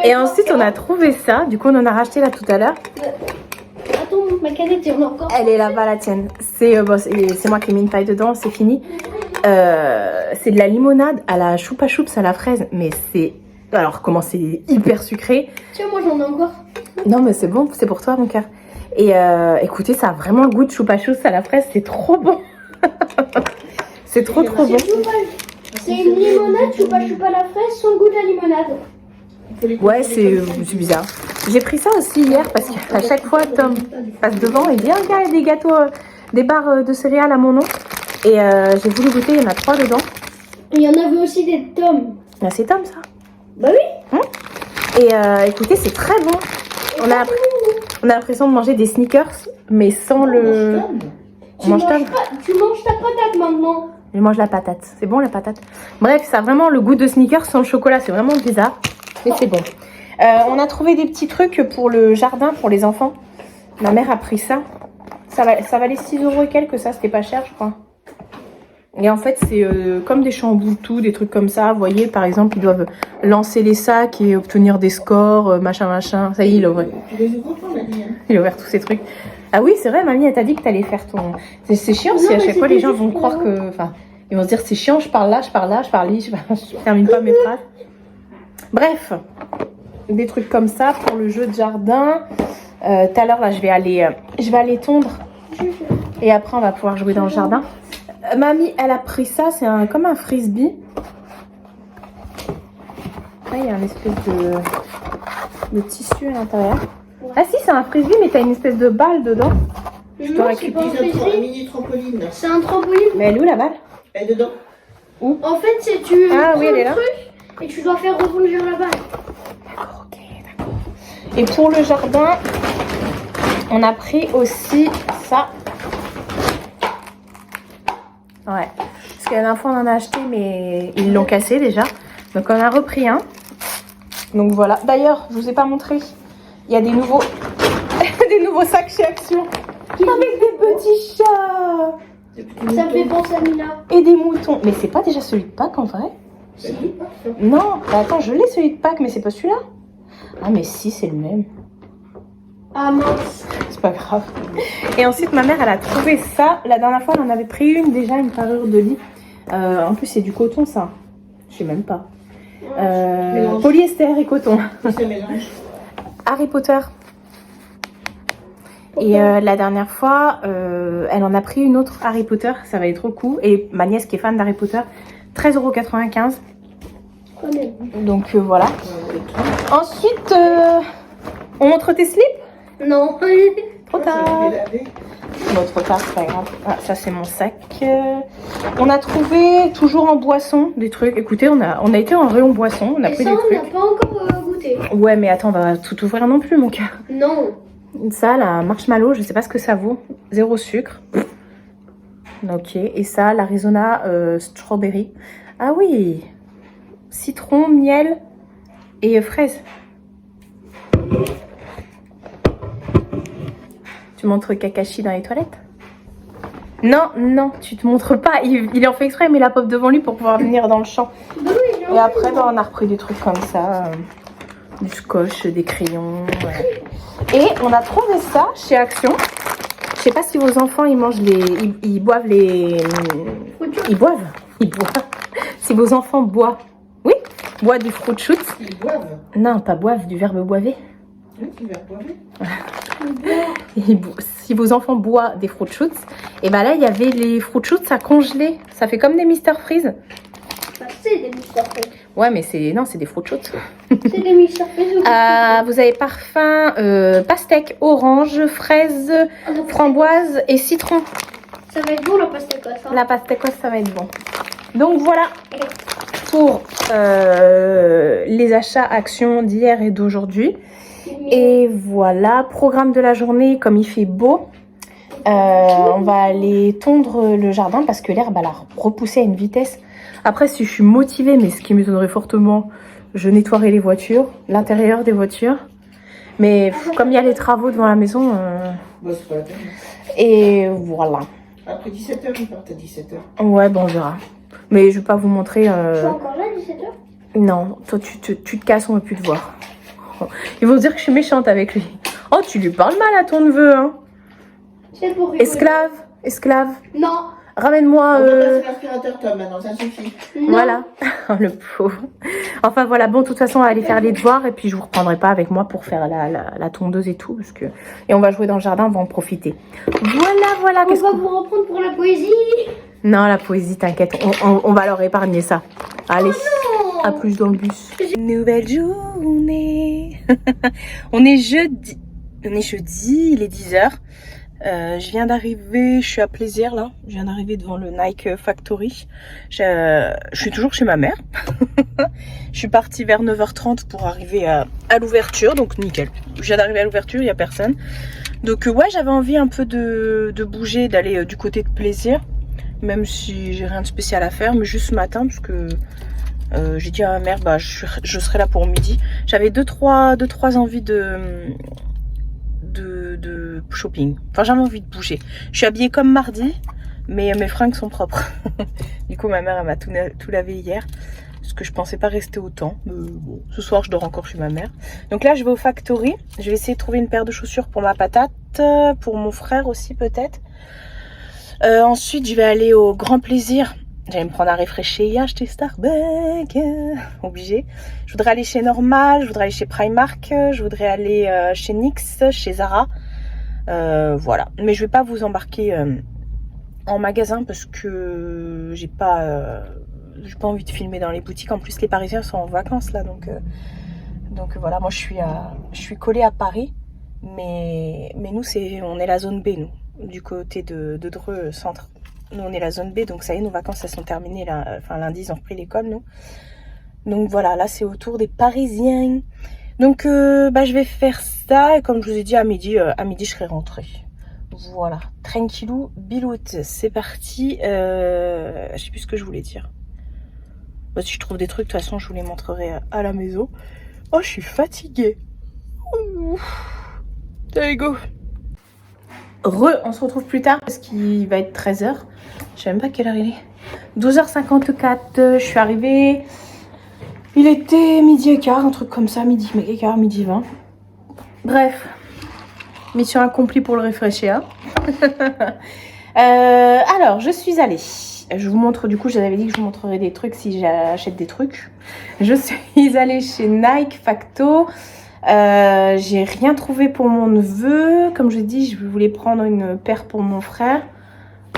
Et ensuite, on a trouvé ça. Du coup, on en a racheté là tout à l'heure. Attends, ma canette, il y en a encore. Elle est là-bas, la tienne. C'est moi qui ai mis une paille dedans, c'est fini. C'est de la limonade à la choupa choups à la fraise. Mais c'est... Alors, comment c'est hyper sucré. Tiens, moi j'en ai encore. Non, mais c'est bon, c'est pour toi, mon cœur. Et écoutez, ça a vraiment le goût de choupa choups à la fraise. C'est trop bon. C'est trop bon. C'est une limonade, choupa choupa la fraise, sans le goût de la limonade. Ouais, c'est bizarre. J'ai pris ça aussi hier parce qu'à chaque fois, Tom passe devant et dit « Regarde, il y a des gâteaux, des barres de céréales à mon nom. » Et j'ai voulu goûter, il y en a 3 dedans. Il y en avait aussi des tomes. Ah, c'est Tom, ça. Bah oui. Et écoutez, c'est très bon. On a l'impression de manger des sneakers, mais sans le... On mange Tom. Tu manges ta patate maintenant. Je mange la patate. C'est bon, la patate. Bref, ça a vraiment le goût de sneakers sans le chocolat. C'est vraiment bizarre, mais c'est bon. On a trouvé des petits trucs pour le jardin, pour les enfants. Ma mère a pris ça. Ça valait 6 € et quelques, ça. C'était pas cher, je crois. Et en fait, c'est comme des chamboule-tout, des trucs comme ça. Vous voyez, par exemple, ils doivent lancer les sacs et obtenir des scores, machin. Ça y est, il a ouvert. Il a ouvert tous ces trucs. Ah oui, c'est vrai, mamie, elle t'a dit que t'allais faire ton... C'est chiant si à chaque fois les gens vont croire que... Enfin, ils vont se dire c'est chiant, je parle là, je termine pas mes phrases. Bref, des trucs comme ça pour le jeu de jardin. Tout à l'heure, là, je vais aller tondre. Et après, on va pouvoir jouer dans le jardin. Mamie, elle a pris ça, c'est comme un frisbee. Là, il y a une espèce de tissu à l'intérieur. Ah si, c'est un frisbee, mais t'as une espèce de balle dedans. Non, c'est pas un frisbee. Mini trampoline. C'est un trampoline. Mais elle est où la balle? Elle est dedans. En fait, c'est tu Ah prends oui, elle est le là. truc et tu dois faire rebondir la balle. D'accord, ok, d'accord. Et pour le jardin, on a pris aussi ça. Ouais. Parce que la dernière fois, on en a acheté, mais ils l'ont cassé déjà. Donc, on a repris un. Donc, voilà. D'ailleurs, je vous ai pas montré. Il y a des nouveaux, des nouveaux sacs chez Action. Avec des petits chats. Ça me fait penser à Mila. Et des moutons. Mais c'est pas déjà celui de Pâques en vrai? C'est lui, pas ça. Non. Bah, attends, je l'ai celui de Pâques, mais c'est pas celui-là. Ah, mais si, c'est le même. Ah mince. C'est pas grave. Et ensuite, ma mère, elle a trouvé ça. La dernière fois, elle en avait pris une déjà, une parure de lit. En plus, c'est du coton, ça. Je sais même pas. Mélange. Polyester et coton. C'est un mélange. Harry Potter. Et la dernière fois, elle en a pris une autre Harry Potter. Ça va être trop cool. Et ma nièce qui est fan d'Harry Potter, 13,95 €. Donc voilà. Ensuite, on montre tes slips? Non. Trop tard. Bon, trop tard, c'est pas grave. Ah, ça, c'est mon sac. On a trouvé, toujours en boisson, des trucs. Écoutez, on a été en rayon boisson. On a Et pris ça, des on n'a trucs. pas encore goûté. Ouais, mais attends, on va tout ouvrir non plus, mon cœur. Non. Ça, la marshmallow, je sais pas ce que ça vaut. 0 sucre. Ok. Et ça, l'Arizona strawberry. Ah oui. Citron, miel et fraise. Tu montres Kakashi dans les toilettes? Non, non, tu te montres pas. Il en fait exprès, il met la pop devant lui pour pouvoir venir dans le champ. Bah oui, j'ai Et après, bah, on a repris des trucs comme ça. Du scotch, des crayons. Et on a trouvé ça chez Action. Je sais pas si vos enfants, ils mangent les... Ils boivent les... Ils boivent. Si vos enfants boivent. Oui, boivent du fruit shoot. Ils boivent. Non, pas boivent, du verbe boiver. Oui, tu vas boire. Si vos enfants boivent des fruit shoots, et ben là il y avait les fruit shoots à congeler. Ça fait comme des Mr Freeze. Bah, c'est des Mr. Freeze. Ouais, mais c'est non, c'est des fruit shoots. C'est des Mr. Freeze. Vous avez parfum pastèque, orange, fraise, framboise et citron. Ça va être bon la pastèque quoi ça. La pastèque, ça va être bon. Donc voilà pour les achats Action d'hier et d'aujourd'hui. Et voilà, programme de la journée, comme il fait beau, on va aller tondre le jardin parce que l'herbe elle a repoussé à une vitesse. Après, si je suis motivée, mais ce qui m'étonnerait fortement, je nettoierai les voitures, l'intérieur des voitures. Mais comme il y a les travaux devant la maison, Bah, c'est pas la peine. et voilà. Après 17h, ils partent à 17h. Ouais, bon, on verra. Mais je vais pas vous montrer. Je suis encore là à 17h. Non, toi tu te casses, on veut plus te voir. Ils vont dire que je suis méchante avec lui. Oh, tu lui parles mal à ton neveu, hein. C'est pour rigoler. Esclave, Non. ramène-moi. On va passer l'aspirateur, Tom, maintenant, ça suffit. Non. Voilà, oh, le pauvre. Enfin voilà, bon, de toute façon, on va aller faire les devoirs et puis je vous reprendrai pas avec moi pour faire la tondeuse et tout. Parce que... Et on va jouer dans le jardin, on va en profiter. Voilà. On va vous reprendre pour la poésie. Non, la poésie, t'inquiète, on va leur épargner ça. Allez, Non. à plus dans le bus. Nouvelle journée. On est jeudi, il est 10h. Je viens d'arriver, je suis à Plaisir là. Je viens d'arriver devant le Nike Factory. Je suis toujours chez ma mère. Je suis partie vers 9h30 pour arriver à l'ouverture, donc nickel. Je viens d'arriver à l'ouverture, il n'y a personne. Donc ouais, j'avais envie un peu de bouger, d'aller du côté de Plaisir. Même si j'ai rien de spécial à faire, mais juste ce matin, parce que j'ai dit à ma mère, bah, je serai là pour midi. J'avais deux, trois envies de shopping. Enfin, j'avais envie de bouger. Je suis habillée comme mardi, mais mes fringues sont propres. Du coup, ma mère, elle m'a tout lavé hier, parce que je pensais pas rester autant. Bon, ce soir, je dors encore chez ma mère. Donc là, je vais au Factory. Je vais essayer de trouver une paire de chaussures pour ma patate, pour mon frère aussi peut-être. Ensuite, je vais aller au Grand Plaisir. J'allais me prendre un réfraîchi, acheter Starbucks, obligé. Je voudrais aller chez Normal, je voudrais aller chez Primark, je voudrais aller chez NYX, chez Zara. Voilà. Mais je vais pas vous embarquer en magasin parce que j'ai pas envie de filmer dans les boutiques. En plus, les Parisiens sont en vacances là, donc voilà. Moi, je suis collée à Paris, mais nous on est la zone B, nous, du côté de Dreux centre. Nous, on est la zone B, donc ça y est, nos vacances, elles sont terminées. Là. Enfin, lundi, ils ont repris l'école, nous. Donc voilà, là, c'est au tour des Parisiens. Donc, je vais faire ça. Et comme je vous ai dit, à midi, je serai rentrée. Voilà, tranquillou, biloute, c'est parti. Je sais plus ce que je voulais dire. Bah, si je trouve des trucs, de toute façon, je vous les montrerai à la maison. Oh, je suis fatiguée. Ouh. There you go. On se retrouve plus tard parce qu'il va être 13h. Je sais même pas quelle heure il est. 12h54, je suis arrivée. Il était midi et quart, un truc comme ça, midi et quart, midi 20. Bref, mission accomplie pour le réfléchir. Alors, je suis allée. Je vous montre, du coup, je vous avais dit que je vous montrerai des trucs si j'achète des trucs. Je suis allée chez Nike Facto. J'ai rien trouvé pour mon neveu. Comme je dis, je voulais prendre une paire pour mon frère.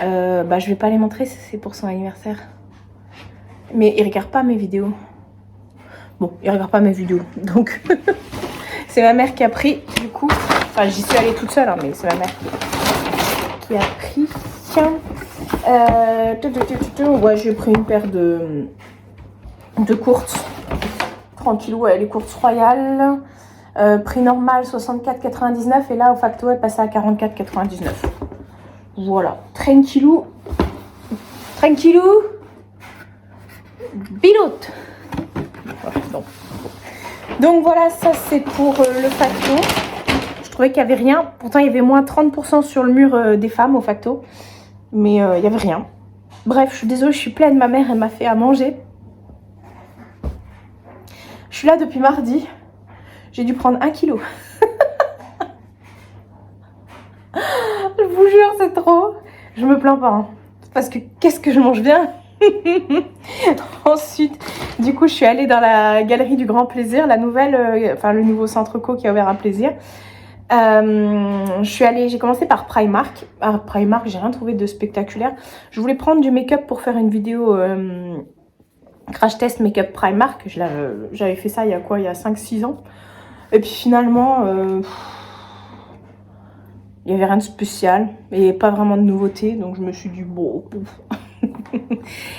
Je vais pas les montrer, c'est pour son anniversaire. Mais il regarde pas mes vidéos. Bon, il regarde pas mes vidéos. Donc, c'est ma mère qui a pris, du coup. Enfin, j'y suis allée toute seule, hein, mais c'est ma mère qui a pris. Ouais, j'ai pris une paire de courtes. Tranquillou, ouais, les courtes royales. Prix normal 64,99 et là au Facto est passé à 44,99. Voilà, tranquillou. Tranquillou. Biloute. Donc voilà, ça c'est pour le Facto. Je trouvais qu'il n'y avait rien. Pourtant il y avait moins 30% sur le mur des femmes au Facto. Mais il n'y avait rien. Bref, je suis désolée, je suis pleine. Ma mère, elle m'a fait à manger. Je suis là depuis mardi. J'ai dû prendre 1 kilo. Je vous jure, c'est trop. Je me plains pas. Hein. Parce que qu'est-ce que je mange bien. Ensuite, du coup, je suis allée dans la galerie du Grand Plaisir. La nouvelle, le nouveau centre co qui a ouvert à Plaisir. J'ai commencé par Primark. À Primark, j'ai rien trouvé de spectaculaire. Je voulais prendre du make-up pour faire une vidéo crash test make-up Primark. J'avais fait ça il y a 5-6 ans. Et puis finalement, il n'y avait rien de spécial et pas vraiment de nouveauté. Donc je me suis dit, bon.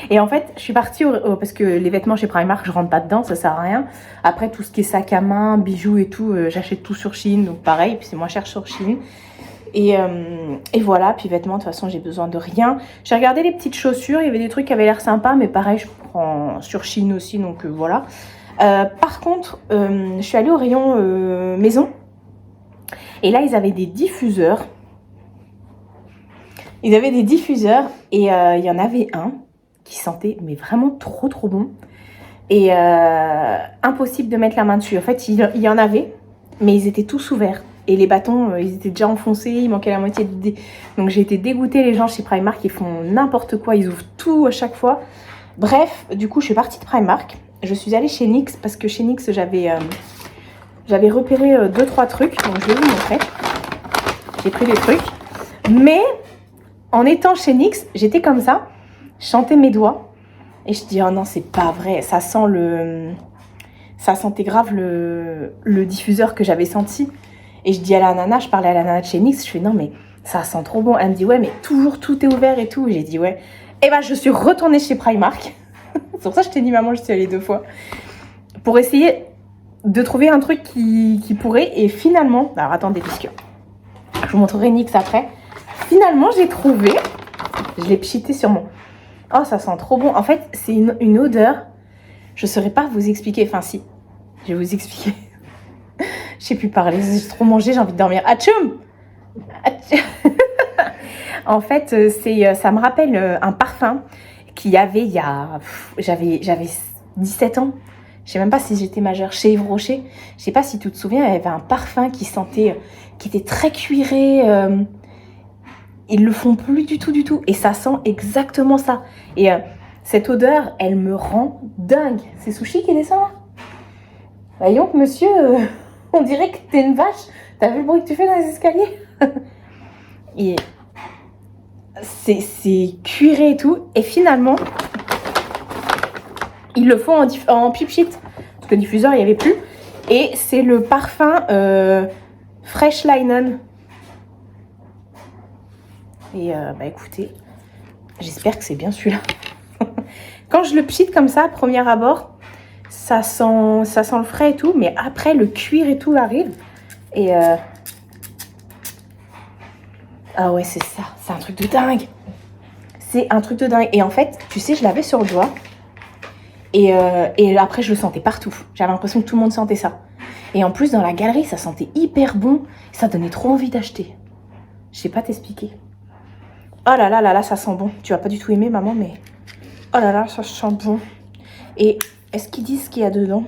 Et en fait, je suis partie parce que les vêtements chez Primark, je rentre pas dedans, ça sert à rien. Après, tout ce qui est sac à main, bijoux et tout, j'achète tout sur Shein. Donc pareil, puis c'est moins cher sur Shein. Et voilà, puis vêtements, de toute façon, j'ai besoin de rien. J'ai regardé les petites chaussures, il y avait des trucs qui avaient l'air sympas, mais pareil, je prends sur Shein aussi, donc voilà. Par contre, je suis allée au rayon maison et là ils avaient des diffuseurs. Et il y en avait un qui sentait mais vraiment trop bon et impossible de mettre la main dessus. En fait, il y en avait, mais ils étaient tous ouverts et les bâtons ils étaient déjà enfoncés, il manquait la moitié donc j'ai été dégoûtée. Les gens chez Primark, ils font n'importe quoi, ils ouvrent tout à chaque fois. Bref, du coup, je suis partie de Primark. Je suis allée chez NYX parce que chez NYX, j'avais repéré 2-3 trucs. Donc, je vais vous montrer. J'ai pris des trucs. Mais, en étant chez NYX, j'étais comme ça. Je sentais mes doigts. Et je dis, oh non, c'est pas vrai. Ça sentait grave le diffuseur que j'avais senti. Et je dis à la nana, je parlais à la nana de chez NYX. Je fais, non, mais ça sent trop bon. Elle me dit, ouais, mais toujours tout est ouvert et tout. J'ai dit, ouais. Et je suis retournée chez Primark. C'est pour ça que je t'ai dit, maman, je suis allée 2 fois. Pour essayer de trouver un truc qui pourrait. Et finalement, alors attendez, puisque je vous montrerai NYX après. Finalement, j'ai trouvé. Je l'ai pchité sur mon. Oh, ça sent trop bon. En fait, c'est une odeur. Je ne saurais pas vous expliquer. Enfin, si. Je vais vous expliquer. Je sais plus parler. J'ai trop mangé, j'ai envie de dormir. Atchoum! En fait, ça me rappelle un parfum qu'il y avait j'avais 17 ans. Je sais même pas si j'étais majeure, chez Yves Rocher. Je sais pas si tu te souviens, il y avait un parfum qui était très cuiré. Ils le font plus du tout. Et ça sent exactement ça. Et cette odeur, elle me rend dingue. C'est Sushi qui descend là? Voyons, monsieur, on dirait que t'es une vache. T'as vu le bruit que tu fais dans les escaliers? Et c'est cuiré et tout. Et finalement, ils le font en pipe sheet. Parce que le diffuseur, il n'y avait plus. Et c'est le parfum Fresh Linen. Et écoutez, J'espère que c'est bien celui-là. Quand je le pchite comme ça, premier abord, ça sent le frais et tout, mais après le cuir et tout arrive. Et ah ouais, c'est ça, c'est un truc de dingue. C'est un truc de dingue. Et en fait, tu sais, je l'avais sur le doigt. Et après, je le sentais partout. J'avais l'impression que tout le monde sentait ça. Et en plus, dans la galerie, ça sentait hyper bon. Ça donnait trop envie d'acheter. Je sais pas t'expliquer. Oh là là là là, ça sent bon. Tu vas pas du tout aimer, maman, mais... Oh là là, ça sent bon. Et est-ce qu'ils disent ce qu'il y a dedans?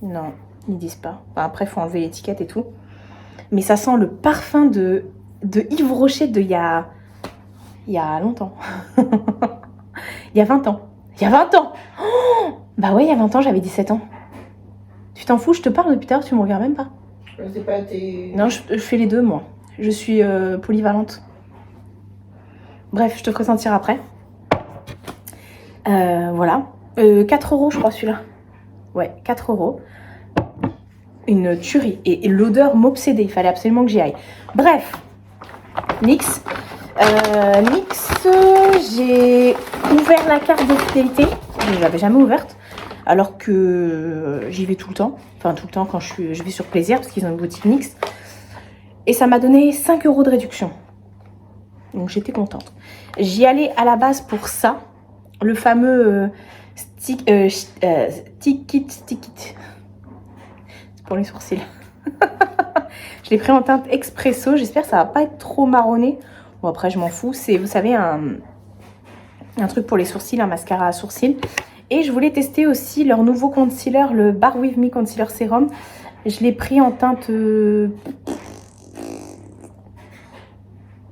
Non, ils disent pas. Enfin, après, il faut enlever l'étiquette et tout. Mais ça sent le parfum de Yves Rocher il y a longtemps. Il y a 20 ans. Il y a 20 ans oh bah ouais, il y a 20 ans, j'avais 17 ans. Tu t'en fous, je te parle depuis tard, tu me regardes même pas. C'est pas tes... Non, je fais les deux, moi. Je suis polyvalente. Bref, je te ferai sentir après. Voilà. 4 €, je crois, celui-là. Ouais, 4 €. Une tuerie. Et l'odeur m'obsédait. Il fallait absolument que j'y aille. Bref. NYX. NYX, j'ai ouvert la carte de fidélité. Je ne l'avais jamais ouverte. Alors que j'y vais tout le temps. Enfin, tout le temps quand je vais sur Plaisir. Parce qu'ils ont une boutique NYX. Et ça m'a donné 5 € de réduction. Donc j'étais contente. J'y allais à la base pour ça. Le fameux stick it. C'est pour les sourcils. Je l'ai pris en teinte expresso. J'espère que ça va pas être trop marronné. Bon, après, je m'en fous. C'est, vous savez, un truc pour les sourcils, un mascara à sourcils. Et je voulais tester aussi leur nouveau concealer, le Bar With Me Concealer Serum. Je l'ai pris en teinte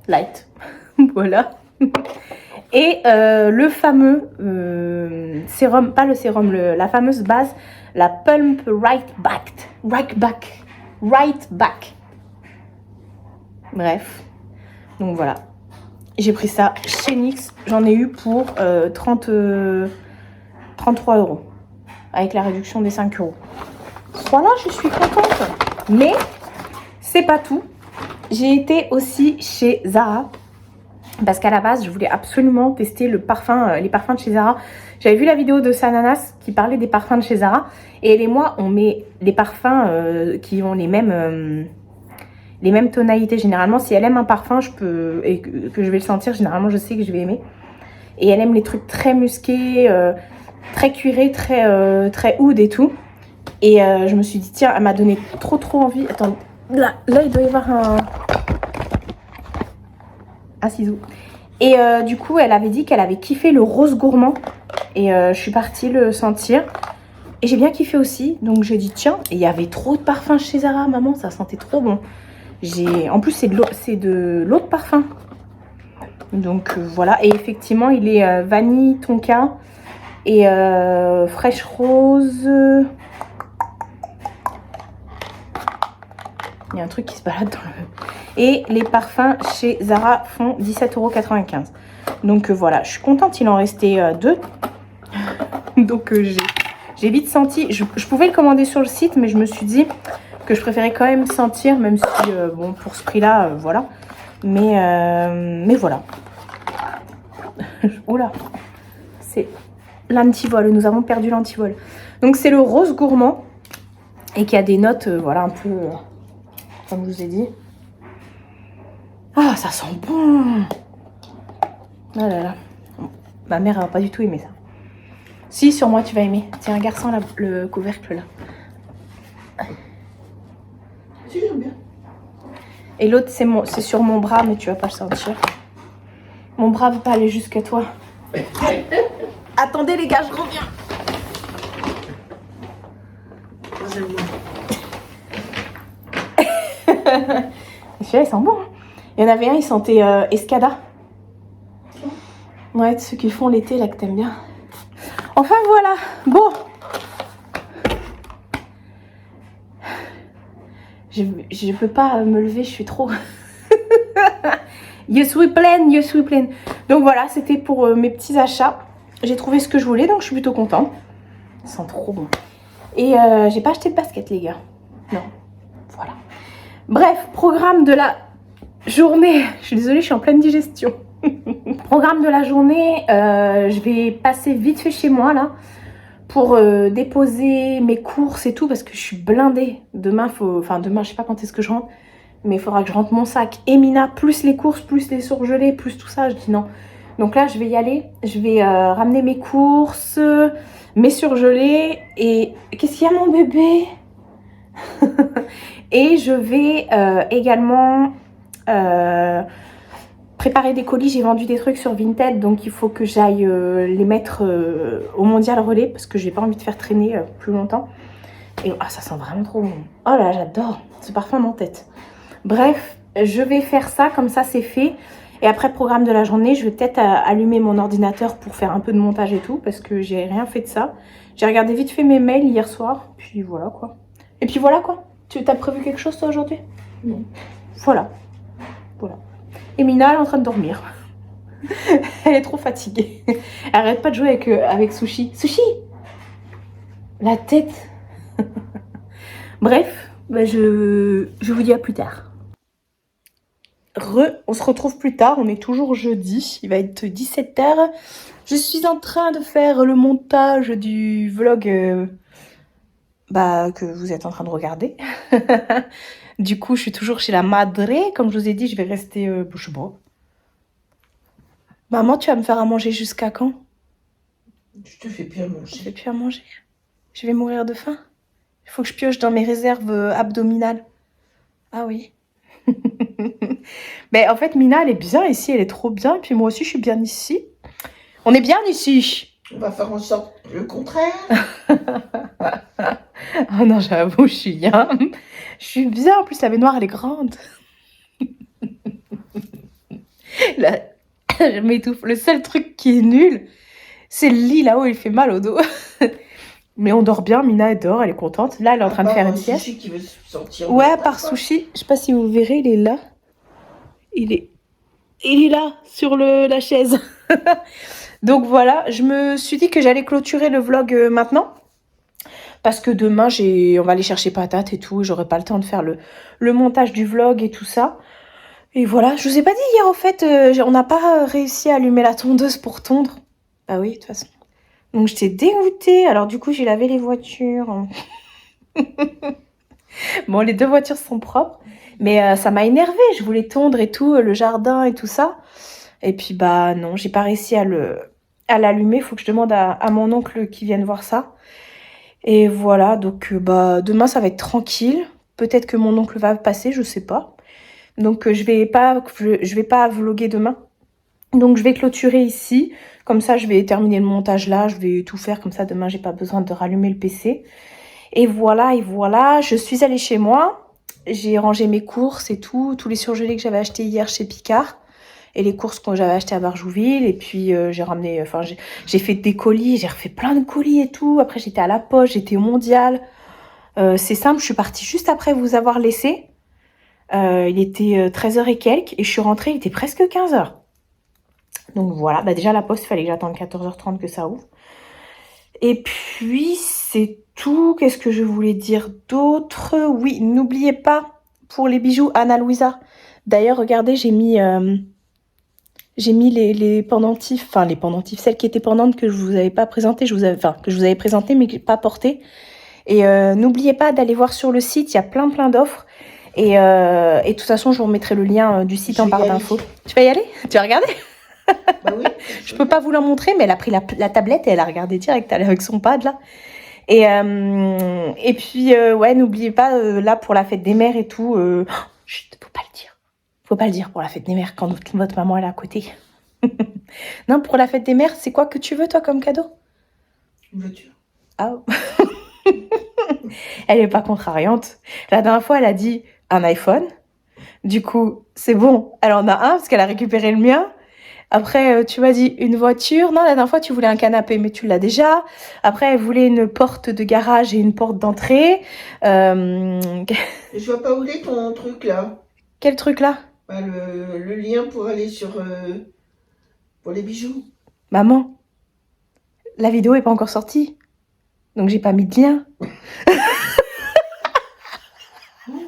light. Voilà. Et le fameux sérum, pas le sérum, la fameuse base, la Pump Right Back. Bref. Donc voilà. J'ai pris ça chez NYX. J'en ai eu pour 33 €. Avec la réduction des 5 €. Voilà, je suis contente. Mais c'est pas tout. J'ai été aussi chez Zara. Parce qu'à la base, je voulais absolument tester les parfums de chez Zara. J'avais vu la vidéo de Sananas qui parlait des parfums de chez Zara. Et elle et moi, on met les parfums qui ont les mêmes tonalités. Généralement, si elle aime un parfum, et que je vais le sentir, généralement, je sais que je vais aimer. Et elle aime les trucs très musqués, très cuirés, très oud et tout. Et je me suis dit, tiens, elle m'a donné trop envie. Attends, là, il doit y avoir un ciseau. Et du coup, elle avait dit qu'elle avait kiffé le rose gourmand. Et je suis partie le sentir. Et j'ai bien kiffé aussi. Donc j'ai dit, tiens, et il y avait trop de parfums chez Zara, maman, ça sentait trop bon. En plus, c'est de l'eau de parfum. Donc voilà. Et effectivement, il est vanille, tonka et fraîche rose. Il y a un truc qui se balade dans le... Et les parfums chez Zara font 17,95 €. Donc voilà, je suis contente, il en restait 2. Donc j'ai vite senti... Je pouvais le commander sur le site, mais je me suis dit que je préférais quand même sentir, même si, bon, pour ce prix-là, voilà. Mais voilà. Oula, c'est l'antivol, nous avons perdu l'antivol. Donc c'est le rose gourmand et qui a des notes, voilà, un peu... comme je vous ai dit. Ah, ça sent bon. Ah là là. Ma mère, elle va pas du tout aimer ça. Si, sur moi, tu vas aimer. Tiens, un garçon, là, le couvercle, là. Si, j'aime bien. Et l'autre, c'est sur mon bras, mais tu vas pas le sentir. Mon bras veut pas aller jusqu'à toi. Attendez, les gars, je reviens. J'aime bien. Celui-là, il sent bon. Hein. Il y en avait un, il sentait Escada. Ouais, de ceux qui font l'été, là, que t'aimes bien. Enfin, voilà. Bon. Je peux pas me lever, je suis trop... Je suis pleine. Donc voilà, c'était pour mes petits achats. J'ai trouvé ce que je voulais, donc je suis plutôt contente. Ça sent trop bon. Et j'ai pas acheté de basket, les gars. Non. Voilà. Bref, programme de la journée. Je suis désolée, je suis en pleine digestion. Programme de la journée, je vais passer vite fait chez moi là pour déposer mes courses et tout parce que je suis blindée. Demain, demain, je sais pas quand est-ce que je rentre, mais il faudra que je rentre mon sac. Et Mina, plus les courses, plus les surgelés, plus tout ça. Je dis non. Donc là, je vais y aller. Je vais ramener mes courses, mes surgelés. Et qu'est-ce qu'il y a, mon bébé? Et je vais également préparer des colis. J'ai vendu des trucs sur Vinted, donc il faut que j'aille les mettre au Mondial Relais parce que j'ai pas envie de faire traîner plus longtemps. Et ça sent vraiment trop bon. Oh là, j'adore ce parfum en tête. Bref, je vais faire ça, comme ça c'est fait. Et après, programme de la journée, je vais peut-être allumer mon ordinateur pour faire un peu de montage et tout, parce que j'ai rien fait de ça. J'ai regardé vite fait mes mails hier soir, puis voilà quoi. Et puis voilà quoi. Tu t'as prévu quelque chose toi aujourd'hui? Non. Voilà. Voilà. Et Mina, elle est en train de dormir. Elle est trop fatiguée. Elle arrête pas de jouer avec Sushi. Sushi! La tête. Bref, bah je vous dis à plus tard. On se retrouve plus tard, on est toujours jeudi, il va être 17h. Je suis en train de faire le montage du vlog que vous êtes en train de regarder. Du coup, je suis toujours chez la madre. Comme je vous ai dit, je vais rester bouche bée. Maman, tu vas me faire à manger jusqu'à quand? Je te fais plus à Je manger. vais plus à manger. Je vais mourir de faim. Il faut que je pioche dans mes réserves abdominales. Ah oui. Mais en fait, Mina, elle est bien ici, elle est trop bien. Et puis moi aussi, je suis bien ici. On est bien ici. On va faire en sorte le contraire. Oh non, j'avoue, je suis bien. Je suis bien. En plus, la baignoire, elle est grande. Là, je m'étouffe. Le seul truc qui est nul, c'est le lit là-haut, il fait mal au dos. Mais on dort bien, Mina, elle dort, elle est contente. Là, elle est en train de faire une sieste. Sushi qui veut sortir. Ouais, par Sushi. Je sais pas si vous verrez, il est là. Il est là, sur la chaise. Donc voilà, je me suis dit que j'allais clôturer le vlog maintenant. Parce que demain, on va aller chercher patates et tout. J'aurai pas le temps de faire le montage du vlog et tout ça. Et voilà, je vous ai pas dit hier, en fait, on n'a pas réussi à allumer la tondeuse pour tondre. Bah oui, de toute façon. Donc j'étais dégoûtée. Alors du coup, j'ai lavé les voitures. Bon, les deux voitures sont propres. Mais ça m'a énervée. Je voulais tondre et tout, le jardin et tout ça. Et puis bah non, j'ai pas réussi à l'allumer. Il faut que je demande à mon oncle qui vienne voir ça. Et voilà, donc demain ça va être tranquille. Peut-être que mon oncle va passer, je sais pas. Donc je vais pas vlogger demain. Donc je vais clôturer ici. Comme ça, je vais terminer le montage là. Je vais tout faire comme ça. Demain, j'ai pas besoin de rallumer le PC. Et voilà. Je suis allée chez moi. J'ai rangé mes courses et tout. Tous les surgelés que j'avais achetés hier chez Picard. Et les courses que j'avais achetées à Barjouville. Et puis j'ai ramené... Enfin, j'ai fait des colis. J'ai refait plein de colis et tout. Après, j'étais à la Poste. J'étais au Mondial. C'est simple. Je suis partie juste après vous avoir laissé. Il était 13h et quelques. Et je suis rentrée, il était presque 15h. Donc voilà, déjà la Poste, il fallait que j'attende 14h30 que ça ouvre. Et puis c'est tout. Qu'est-ce que je voulais dire d'autre? Oui, n'oubliez pas pour les bijoux Ana Luisa. D'ailleurs, regardez, j'ai mis les pendentifs, enfin les pendentifs, celles qui étaient pendantes que je vous avais pas présentées, que je vous avais présentées mais pas portées. Et n'oubliez pas d'aller voir sur le site, il y a plein d'offres. Et de toute façon, je vous remettrai le lien du site en barre d'infos. Tu vas y aller? Tu vas regarder? Bah oui. Je peux pas vous la montrer, mais elle a pris la tablette et elle a regardé direct avec son pad là. Et puis ouais, n'oubliez pas là pour la fête des mères et tout. Chut, faut pas le dire. Faut pas le dire pour la fête des mères quand votre maman elle est à côté. Non, pour la fête des mères, c'est quoi que tu veux toi comme cadeau? Une voiture. Ah. Elle est pas contrariante. La dernière fois, elle a dit un iPhone. Du coup, c'est bon, elle en a un parce qu'elle a récupéré le mien. Après, tu m'as dit une voiture. Non, la dernière fois, tu voulais un canapé, mais tu l'as déjà. Après, elle voulait une porte de garage et une porte d'entrée. Je vois pas où est ton truc là. Quel truc là? Bah, le lien pour aller pour les bijoux. Maman, la vidéo est pas encore sortie. Donc, j'ai pas mis de lien. Bon,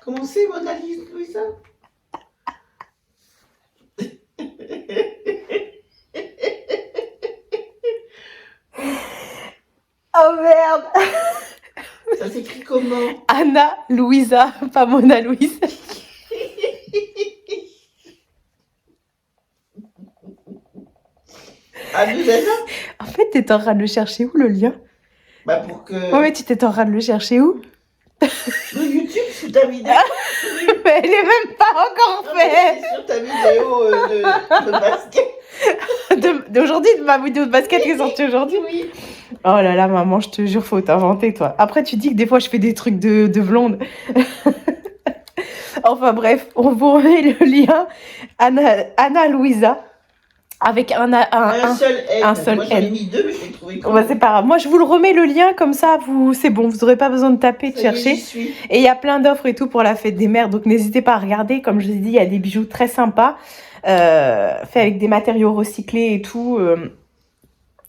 comment c'est, Mona Lisa? Ça s'écrit comment? Anna Louisa, pas Mona Louise. Ah, nous Anna? En fait, t'étais en train de le chercher où, le lien? Bah pour que... Ouais, mais tu t'étais en train de le chercher où? Sur YouTube, sous ta vidéo. Mais elle est même pas encore Non, mais faite. c'est sur ta vidéo de basket. D'aujourd'hui, de ma vidéo de basket qui est sortie aujourd'hui. Oui. Oh là là, maman, je te jure, faut t'inventer, toi. Après, tu dis que des fois, je fais des trucs de blonde. Enfin bref, on vous remet le lien. Anna Louisa. Avec un seul N. un seul Moi j'en ai N. mis deux, mais je l'ai trouvé comme Ouais, c'est pas grave. Moi, je vous le remets le lien, comme ça, c'est bon, vous n'aurez pas besoin de taper, de ça y est, chercher. j'y suis. Et il y a plein d'offres et tout pour la fête des mères, donc n'hésitez pas à regarder. Comme je vous ai dit, il y a des bijoux très sympas, faits avec des matériaux recyclés et tout.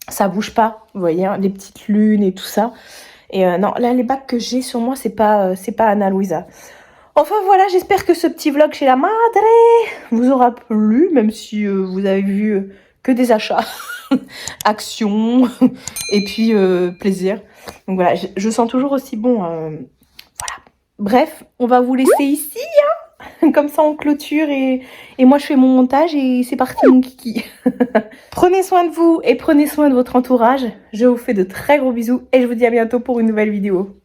Ça bouge pas, vous voyez, hein, les petites lunes et tout ça. Et non, là, les bagues que j'ai sur moi, c'est pas Anna Louisa. Enfin voilà, j'espère que ce petit vlog chez la madre vous aura plu, même si vous avez vu que des achats, actions et puis plaisir. Donc voilà, je sens toujours aussi bon. Voilà. Bref, on va vous laisser ici, hein. Comme ça on clôture et moi je fais mon montage et c'est parti mon kiki. Prenez soin de vous et prenez soin de votre entourage. Je vous fais de très gros bisous et je vous dis à bientôt pour une nouvelle vidéo.